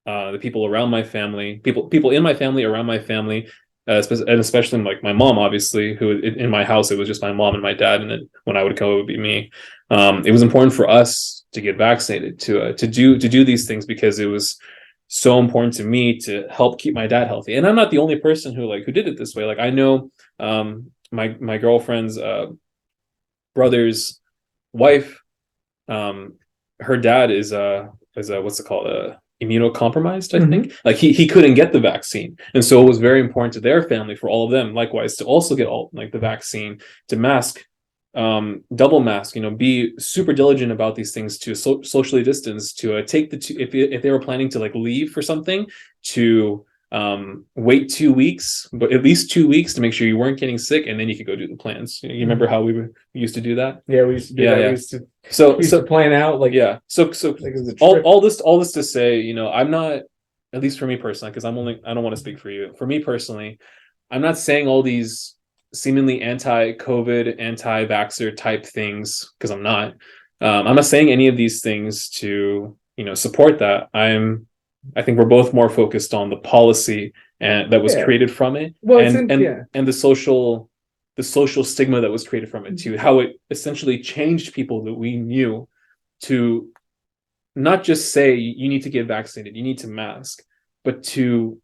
the people around my family, people in my family, around my family, and especially like my mom, obviously, who in my house, it was just my mom and my dad, and then when I would go, it would be me. It was important for us to get vaccinated, to do these things, because it was so important to me to help keep my dad healthy. And I'm not the only person who did it this way. Like, I know my girlfriend's brother's wife, her dad is what's it called, immunocompromised, I think. Like he couldn't get the vaccine, and so it was very important to their family, for all of them likewise, to also get the vaccine, to mask, double mask, be super diligent about these things, to socially distance, to take if they were planning to leave for something, to wait 2 weeks, but at least 2 weeks, to make sure you weren't getting sick, and then you could go do the plans. You remember how we used to do that? Yeah, we used to do that. Yeah. We used to plan out all this to say, I'm not, at least for me personally, because I don't want to speak for you. For me personally, I'm not saying all these seemingly anti-COVID, anti-vaxxer type things, because I'm not. I'm not saying any of these things to support that. I think we're both more focused on the policy and that was created from it, and the social stigma that was created from it too. How it essentially changed people that we knew to not just say you need to get vaccinated, you need to mask, but to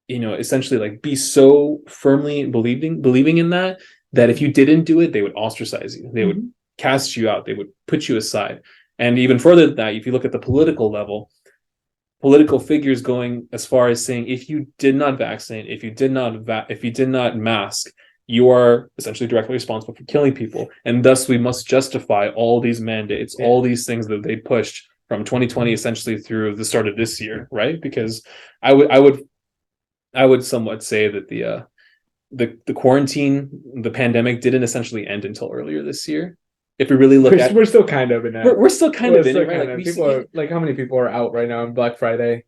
essentially be so firmly believing in that if you didn't do it, they would ostracize you, they would cast you out, they would put you aside. And even further than that, if you look at the political level, political figures going as far as saying, if you did not vaccinate, if you did not mask, you are essentially directly responsible for killing people, and thus we must justify all these mandates, all these things that they pushed from 2020 essentially through the start of this year, right? Because I would somewhat say that the quarantine, the pandemic, didn't essentially end until earlier this year. If we really look at, we're still kind of in that. We're still kind of in it, right? People are how many people are out right now on Black Friday?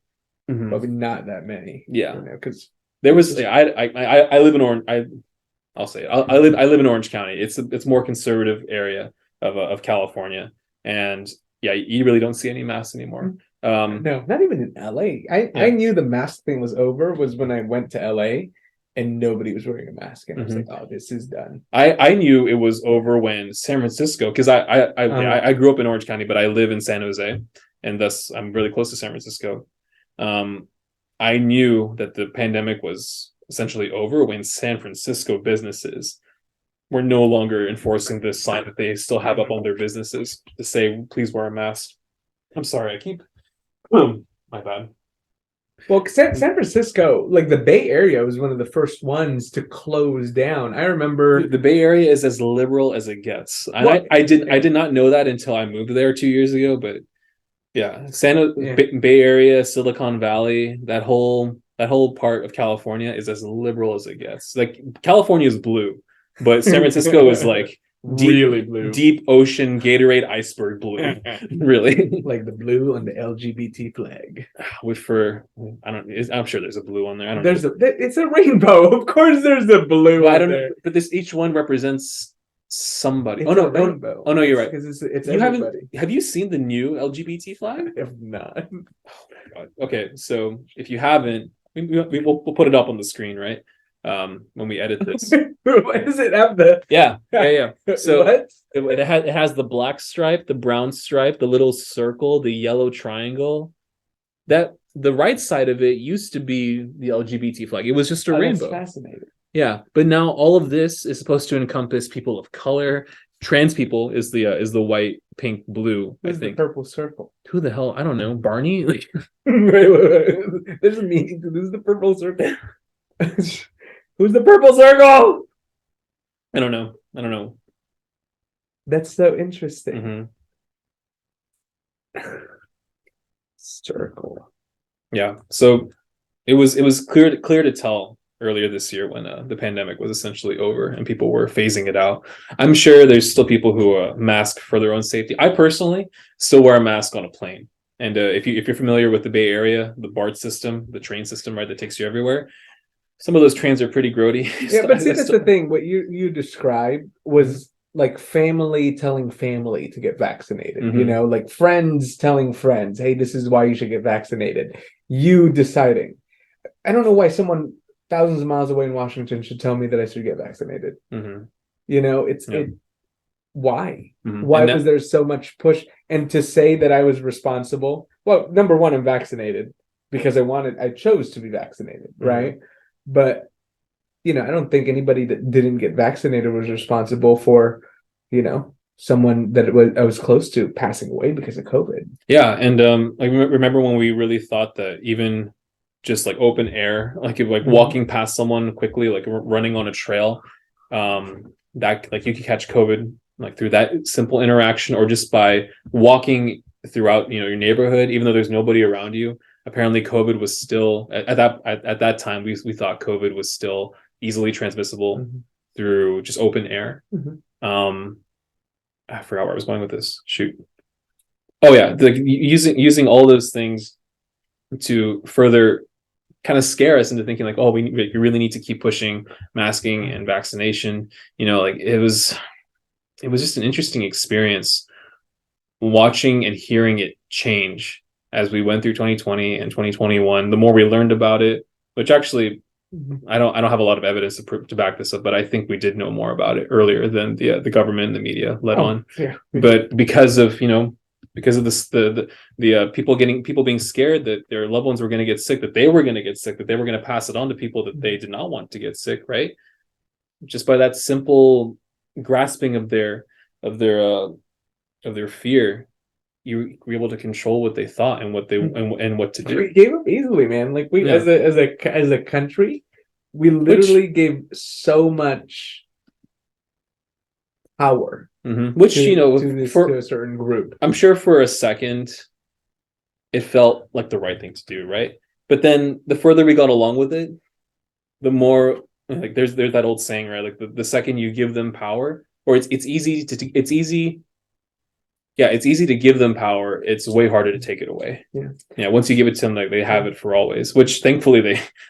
Probably not that many. Yeah, because There was I live in Orange. I'll say it. I live in Orange County. It's more conservative area of California, and yeah, you really don't see any masks anymore. No, not even in LA. I knew the mask thing was over was when I went to LA and nobody was wearing a mask, and I was like, oh, this is done. I knew it was over when San Francisco, because I grew up in Orange County, but I live in San Jose, and thus I'm really close to San Francisco. I knew that the pandemic was essentially over when San Francisco businesses were no longer enforcing this sign that they still have up on their businesses to say, please wear a mask. I'm sorry, I keep my bad. Well, San Francisco, like the Bay Area, was one of the first ones to close down. I remember the Bay Area is as liberal as it gets. Well, I did not know that until I moved there 2 years ago. But yeah, Bay Area, Silicon Valley, that whole part of California is as liberal as it gets. Like California is blue, but San Francisco is like really blue, deep ocean Gatorade iceberg blue. Really, like the blue on the LGBT flag. Which for I'm sure there's a blue on there. I don't there's know. It's a rainbow. Of course, there's a blue. Well, I don't know, but this each one represents somebody. It's rainbow. Oh no, you're right. It's you everybody. Have you seen the new LGBT flag? I have not. Oh my god. Okay, so if you haven't, we'll put it up on the screen, right? When we edit this. Why does it have the yeah so what? it has the black stripe, the brown stripe, the little circle, the yellow triangle. That the right side of it used to be the LGBT flag. It was just a rainbow. That's fascinating. Yeah, but now all of this is supposed to encompass people of color. Trans people is the white, pink, blue. Who's I think the purple circle? Who the hell? I don't know. Barney. Like, wait. There's a meaning to this. Is the purple circle? Who's the purple circle? I don't know. That's so interesting. Circle. Yeah. So it was clear to tell earlier this year when the pandemic was essentially over and people were phasing it out. I'm sure there's still people who mask for their own safety. I personally still wear a mask on a plane. And if you're familiar with the Bay Area, the BART system, the train system, right, that takes you everywhere, some of those trains are pretty grody. Yeah, but see, that's the thing. What you described was like family telling family to get vaccinated. You know, like friends telling friends, "Hey, this is why you should get vaccinated." You deciding. I don't know why someone thousands of miles away in Washington should tell me that I should get vaccinated. You know, why? Why was there so much push? And to say that I was responsible. Well, number one, I'm vaccinated because I chose to be vaccinated, right? But, you know, I don't think anybody that didn't get vaccinated was responsible for, you know, someone that I was close to passing away because of COVID. Yeah. And like, remember when we really thought that even just like open air, like walking past someone quickly, like running on a trail, that like you could catch COVID like through that simple interaction, or just by walking throughout, you know, your neighborhood, even though there's nobody around you. Apparently COVID was still at that time we thought COVID was still easily transmissible through just open air. I forgot where I was going with this. Shoot. Oh yeah, using all those things to further kind of scare us into thinking like, oh, we really need to keep pushing masking and vaccination. You know, like it was just an interesting experience watching and hearing it change as we went through 2020 and 2021. The more we learned about it, which actually I don't have a lot of evidence to back this up, but I think we did know more about it earlier than the government and the media let on. Yeah. But because of this, the people being scared that their loved ones were going to get sick, that they were going to get sick, that they were going to pass it on to people that they did not want to get sick, right? Just by that simple grasping of their fear, you were able to control what they thought and what they and what to do. We gave up easily, man. Like we as a country, we literally gave so much power. Which to a certain group. I'm sure for a second it felt like the right thing to do, right? But then the further we got along with it, the more like there's that old saying, right? Like the second you give them power, or it's easy yeah, it's easy to give them power. It's way harder to take it away. Yeah. Once you give it to them, like they have it for always, which thankfully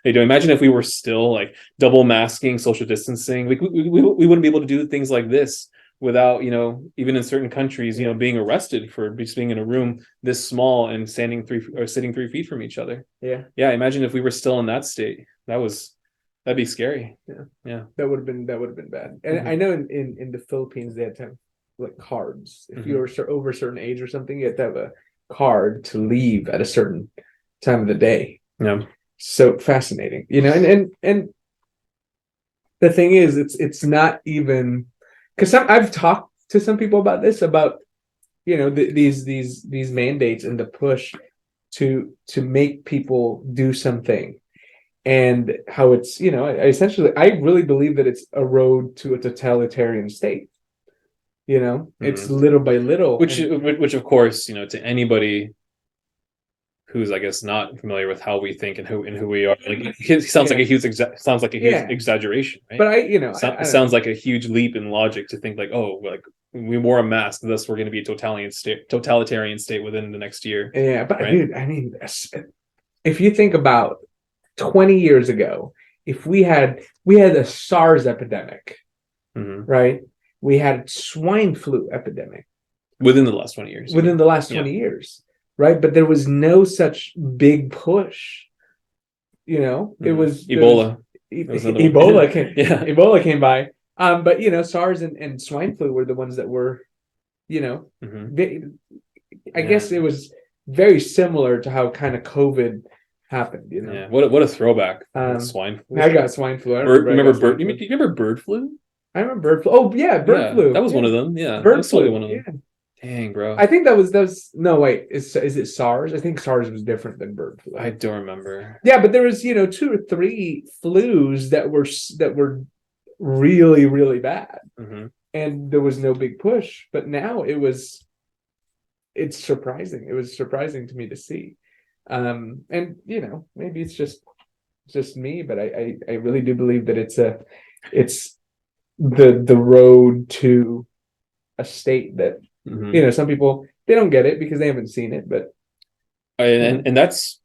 they do. Imagine if we were still like double masking, social distancing, like we wouldn't be able to do things like this without, even in certain countries, being arrested for just being in a room this small and sitting 3 feet from each other. Yeah. Imagine if we were still in that state. That'd be scary. Yeah. That would have been bad. And I know in the Philippines they had to have like cards. If you were over a certain age or something, you had to have a card to leave at a certain time of the day. Yeah. So fascinating, and the thing is, it's not even because I've talked to some people about this, about these mandates and the push to make people do something, and how it's essentially, I really believe that it's a road to a totalitarian state. It's little by little, which of course, to anybody who's, I guess, not familiar with how we think and who we are, like it sounds like a huge exaggeration, right? But it sounds like a huge leap in logic to think like, oh, like we wore a mask, thus we're going to be a totalitarian state within the next year. Yeah, but right? Dude, I mean, if you think about 20 years ago, if we had a SARS epidemic, right? We had swine flu epidemic within the last 20 years. Within the last 20 years. Right, but there was no such big push. It was Ebola. Ebola came by. But SARS and swine flu were the ones that were, I guess it was very similar to how kind of COVID happened. Yeah. What a throwback. Swine flu. I got swine flu. Do you remember bird flu? I remember bird flu. Oh yeah, bird flu. That was one of them. Yeah, bird flu. One of them. Yeah. Dang, bro. I think that was no, wait. Is it SARS? I think SARS was different than bird flu. I don't remember. Yeah, but there was 2 or 3 flus that were really, really bad, and there was no big push. But now it's surprising. It was surprising to me to see, and maybe it's just me, but I really do believe that it's the road to a state that. Some people, they don't get it because they haven't seen it, but and that's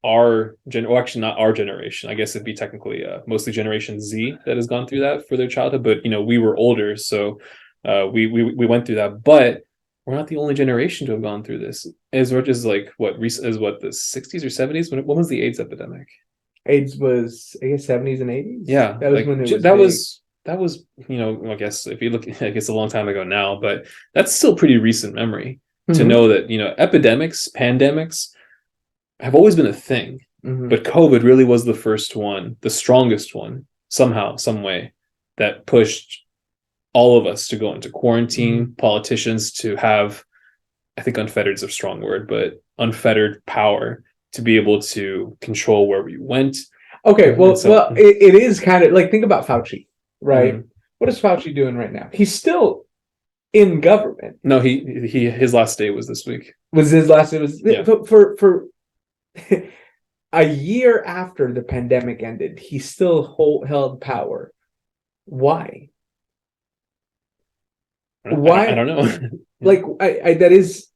our actually not our generation. I guess it'd be technically mostly Generation Z that has gone through that for their childhood. But we were older, so we went through that. But we're not the only generation to have gone through this. As much as like the 60s or 70s. When was the AIDS epidemic? AIDS was, I guess, 70s and 80s. Yeah, that was when it was. That was, I guess if you look, I guess a long time ago now, but that's still pretty recent memory to know that, epidemics, pandemics have always been a thing, but COVID really was the first one, the strongest one, somehow, some way, that pushed all of us to go into quarantine, politicians to have, I think unfettered is a strong word, but unfettered power to be able to control where we went. Okay, well, it is kind of like, think about Fauci. Right. What is Fauci doing right now? He's still in government. No, his last day was this week. Was his last day? For a year after the pandemic ended, he still held power. Why? I don't know. Like that is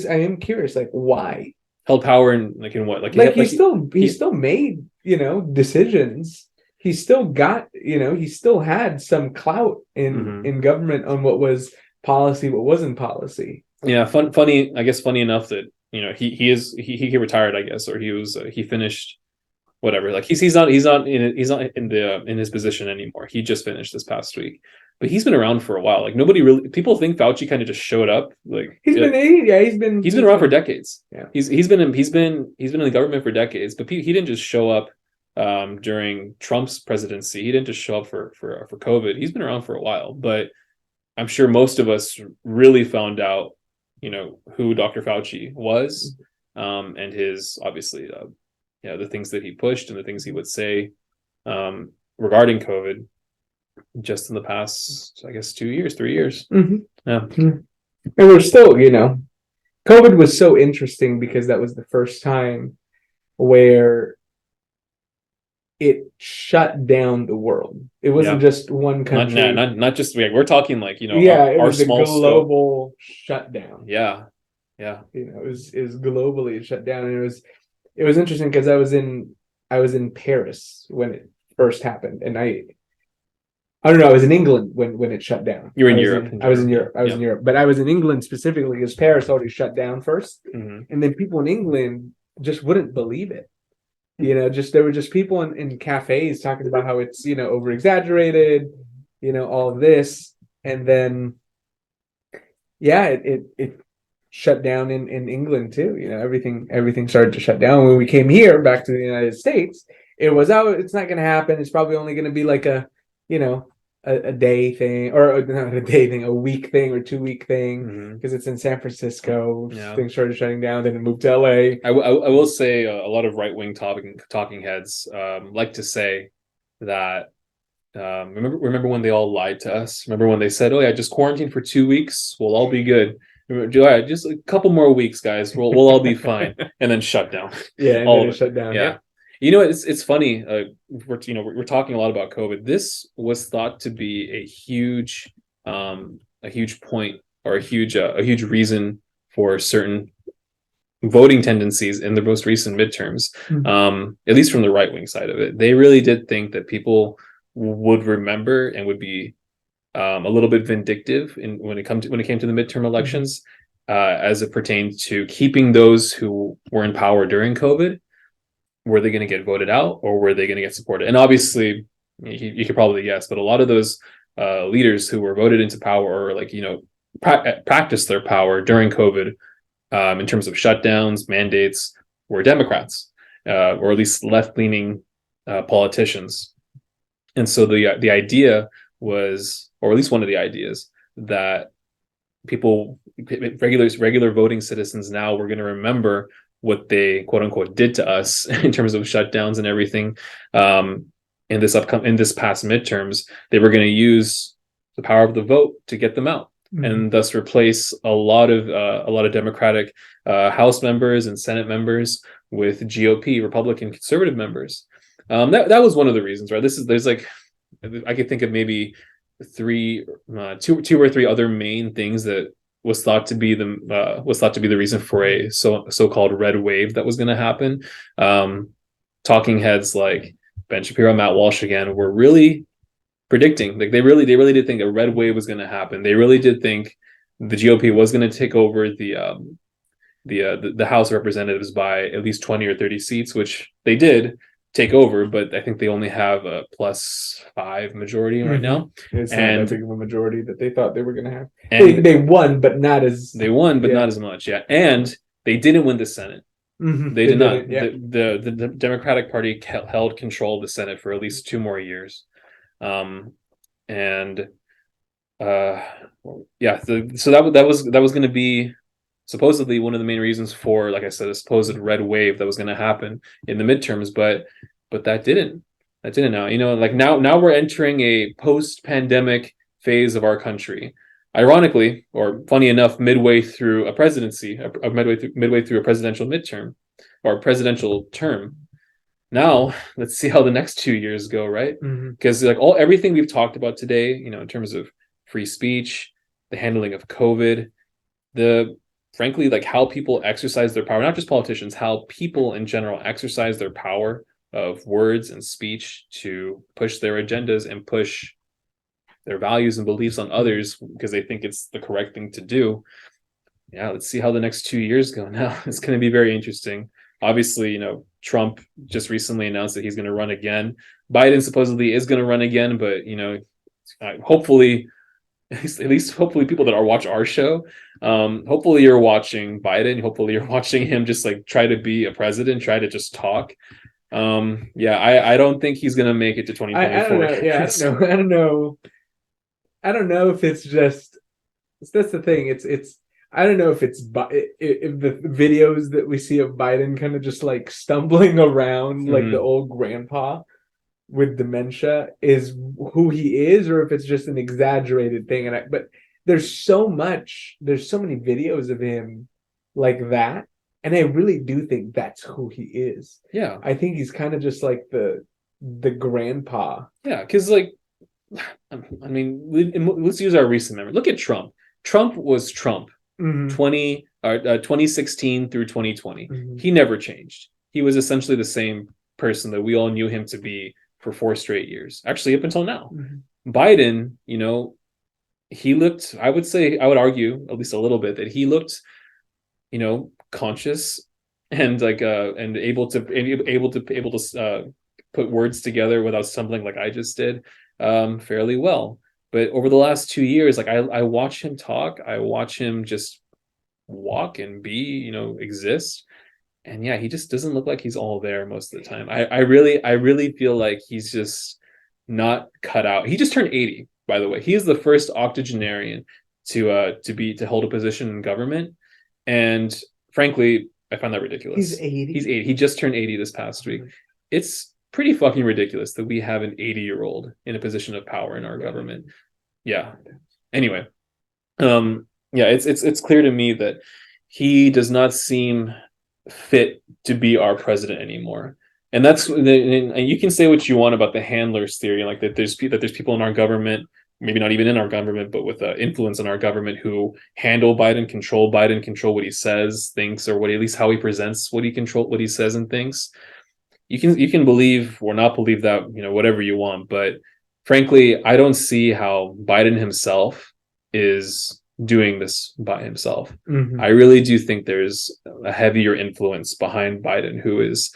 I am curious. Like, why? Held power in what? He still made decisions. He still got, he still had some clout in government on what was policy, what wasn't policy. Yeah, funny enough that he retired, I guess, or he finished whatever. Like he's not in his position anymore. He just finished this past week, but he's been around for a while. Like people think Fauci kind of just showed up. Like he's been around for decades. Yeah, he's been in the government for decades, but he didn't just show up. During Trump's presidency, he didn't just show up for COVID. He's been around for a while, but I'm sure most of us really found out, who Dr. Fauci was, and his obviously, the things that he pushed and the things he would say, regarding COVID, just in the past, I guess 2 years, 3 years. Yeah, and we're still, COVID was so interesting because that was the first time where it shut down the world. It wasn't Yeah. just one country. Not just like we're talking like, Yeah, it our was a small scope. global shutdown. Yeah. Yeah. It was globally shut down, and it was interesting because I was in Paris when it first happened, and I don't know. I was in England when it shut down. You're I in was Europe in in I was in general. Yeah. Europe. I was Yeah. in Europe, but I was in England specifically because Paris already shut down first, Hmm. and then people in England just wouldn't believe it. Just there were just people in cafes talking about how it's over exaggerated, all of this, and then yeah, it shut down in England too. Everything started to shut down. When we came here back to the United States, it was it's not going to happen. It's probably only going to be like you know a day thing, or not a day thing, a week thing or 2 week thing, Hmm. because it's in San Francisco. Yeah. Things started shutting down. Then it moved to LA. I will say a lot of right wing talking heads like to say that remember when they all lied to us? Remember when they said, "Oh yeah, just quarantine for 2 weeks, we'll all be good." Yeah, just a couple more weeks, guys. We'll all be fine, and then shut down Yeah, and then all it of it. shut down. Yeah, Yep. it's funny. We're talking a lot about COVID. This was thought to be a huge point or a huge reason for certain voting tendencies in the most recent midterms, at least from the right wing side of it. They really did think that people would remember and would be a little bit vindictive when it came to the midterm elections, as it pertained to keeping those who were in power during COVID. Were they going to get voted out, or were they going to get supported? And obviously, you could probably guess, but a lot of those leaders who were voted into power, or like practiced their power during COVID, in terms of shutdowns, mandates, were Democrats, or at least left-leaning politicians. And so the idea was, or at least one of the ideas, that people, regular voting citizens, now were going to remember what they quote unquote did to us in terms of shutdowns and everything. In this past midterms, they were going to use the power of the vote to get them out, and thus replace a lot of Democratic House members and Senate members with GOP, Republican conservative members. That was one of the reasons, right? There's like, I could think of maybe two or three other main things that was thought to be the reason for a so-called red wave that was going to happen. Talking heads like Ben Shapiro, Matt Walsh again were really predicting, like they really did think a red wave was going to happen. They really did think the GOP was going to take over the House of Representatives by at least 20 or 30 seats, which they did take over, but I think they only have a +5 majority right now. It's not that And big of a majority that they thought they were going to have. and They won, but not as they won, but yeah. not as much. Yeah, and they didn't win the Senate. They did not. Yeah. The Democratic Party held control of the Senate for at least 2 more years. And yeah, so that was going to be supposedly one of the main reasons for, like I said, a supposed red wave that was going to happen in the midterms, but that didn't. Now, like now we're entering a post-pandemic phase of our country. Ironically, or funny enough, midway through a presidency, midway through a presidential midterm or a presidential term. Now, let's see how the next 2 years go, right? Because like everything we've talked about today, in terms of free speech, the handling of COVID, frankly, like how people exercise their power, not just politicians, how people in general exercise their power of words and speech to push their agendas and push their values and beliefs on others because they think it's the correct thing to do. Yeah, let's see how the next 2 years go now. It's going to be very interesting. Obviously, Trump just recently announced that he's going to run again. Biden supposedly is going to run again, but hopefully, at least hopefully people that are watch our show, hopefully you're watching Biden. Hopefully you're watching him just like try to be a president, try to just talk. Yeah, I don't think he's going to make it to 2024. I don't know. Yeah, I don't know. I don't know. I don't know if it's just. That's the thing. It's. I don't know if if the videos that we see of Biden kind of just like stumbling around like the old grandpa with dementia is who he is, or if it's just an exaggerated thing. But there's so many videos of him like that, and I really do think that's who he is. Yeah, I think he's kind of just like the the grandpa. Yeah, because like, I mean, let's use our recent memory. Look at Trump. Trump was Trump 2016 through 2020. He never changed. He was essentially the same person that we all knew him to be for 4 straight years, actually up until now. Biden, he looked, I would argue at least a little bit that he looked, conscious and like and able to put words together without stumbling like I just did fairly well. But over the last 2 years, like I watch him talk, I watch him just walk and be, exist. And yeah, he just doesn't look like he's all there most of the time. I really feel like he's just not cut out. He just turned 80, by the way. He is the first octogenarian to hold a position in government. And frankly, I find that ridiculous. He's 80. He's 80. He just turned 80 this past week. It's pretty fucking ridiculous that we have an 80-year-old in a position of power in our government. Yeah. Anyway, yeah, it's clear to me that he does not seem fit to be our president anymore. And and you can say what you want about the handlers theory, like that there's people in our government, maybe not even in our government, but with influence in our government who handle Biden, control what he says, thinks, or at least how he presents what he says and thinks. You can believe or not believe that, whatever you want, but frankly, I don't see how Biden himself is doing this by himself. I really do think there's a heavier influence behind Biden who is,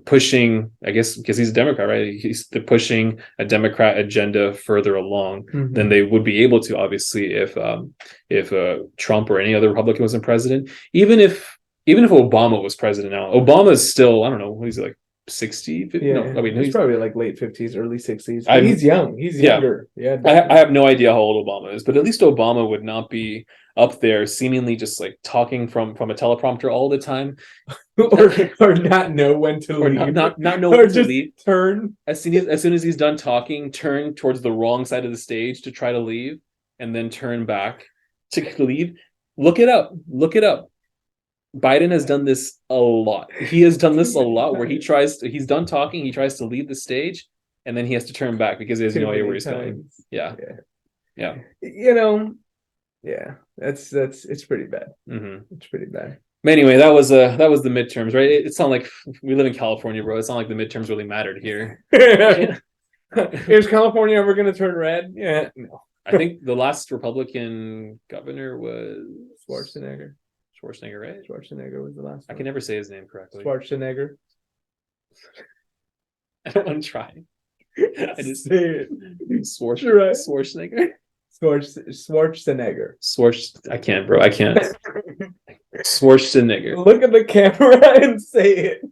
pushing, I guess, because he's a Democrat, right? He's pushing a Democrat agenda further along than they would be able to, obviously, if Trump or any other Republican wasn't president. Even if Obama was president now, Obama's still, I don't know, what is he, like 60? 50? Yeah, no, I mean, he's probably like late 50s, early 60s. I'm- He's young. He's younger. Yeah, I have no idea how old Obama is, but at least Obama would not be up there seemingly just like talking from a teleprompter all the time, or not know when to or leave, not know or when to just leave. turn. As soon as he's done talking, turn towards the wrong side of the stage to try to leave, and then turn back to leave. Look it up. Biden has done this a lot. He has done this a lot where he's done talking, he tries to leave the stage, and then he has to turn back because he has no idea where he's going. Yeah. Yeah, it's pretty bad. It's pretty bad. But anyway, that was the midterms, right? It's not like we live in California, bro. It's not like the midterms really mattered here. Is California ever going to turn red? Yeah, no. I think the last Republican governor was Schwarzenegger, right? Schwarzenegger was the last one. I can never say his name correctly. Schwarzenegger. I don't want to try. I just say it. Schwarzenegger. Schwarzenegger. I can't, bro. I can't. Schwarzenegger. Look at the camera and say it.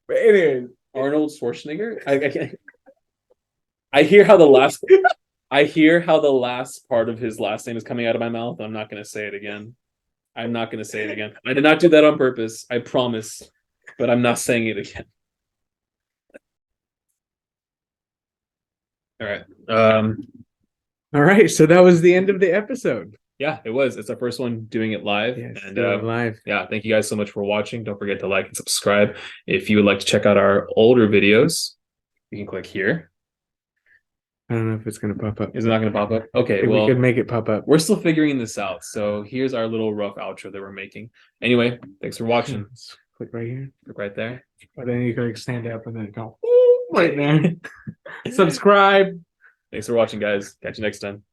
But anyways, Arnold Schwarzenegger. I can't. I hear how the last part of his last name is coming out of my mouth. I'm not going to say it again. I did not do that on purpose. I promise. But I'm not saying it again. All right. All right. So that was the end of the episode. Yeah, it was. It's our first one doing it live. Yes, and live. Yeah, thank you guys so much for watching. Don't forget to like and subscribe. If you would like to check out our older videos, you can click here. I don't know if it's going to pop up. Is it not going to pop up? Okay, we could make it pop up. We're still figuring this out. So here's our little rough outro that we're making. Anyway, thanks for watching. Click right here. Click right there. Or then you can stand up and then go right there. Subscribe. Thanks for watching, guys. Catch you next time.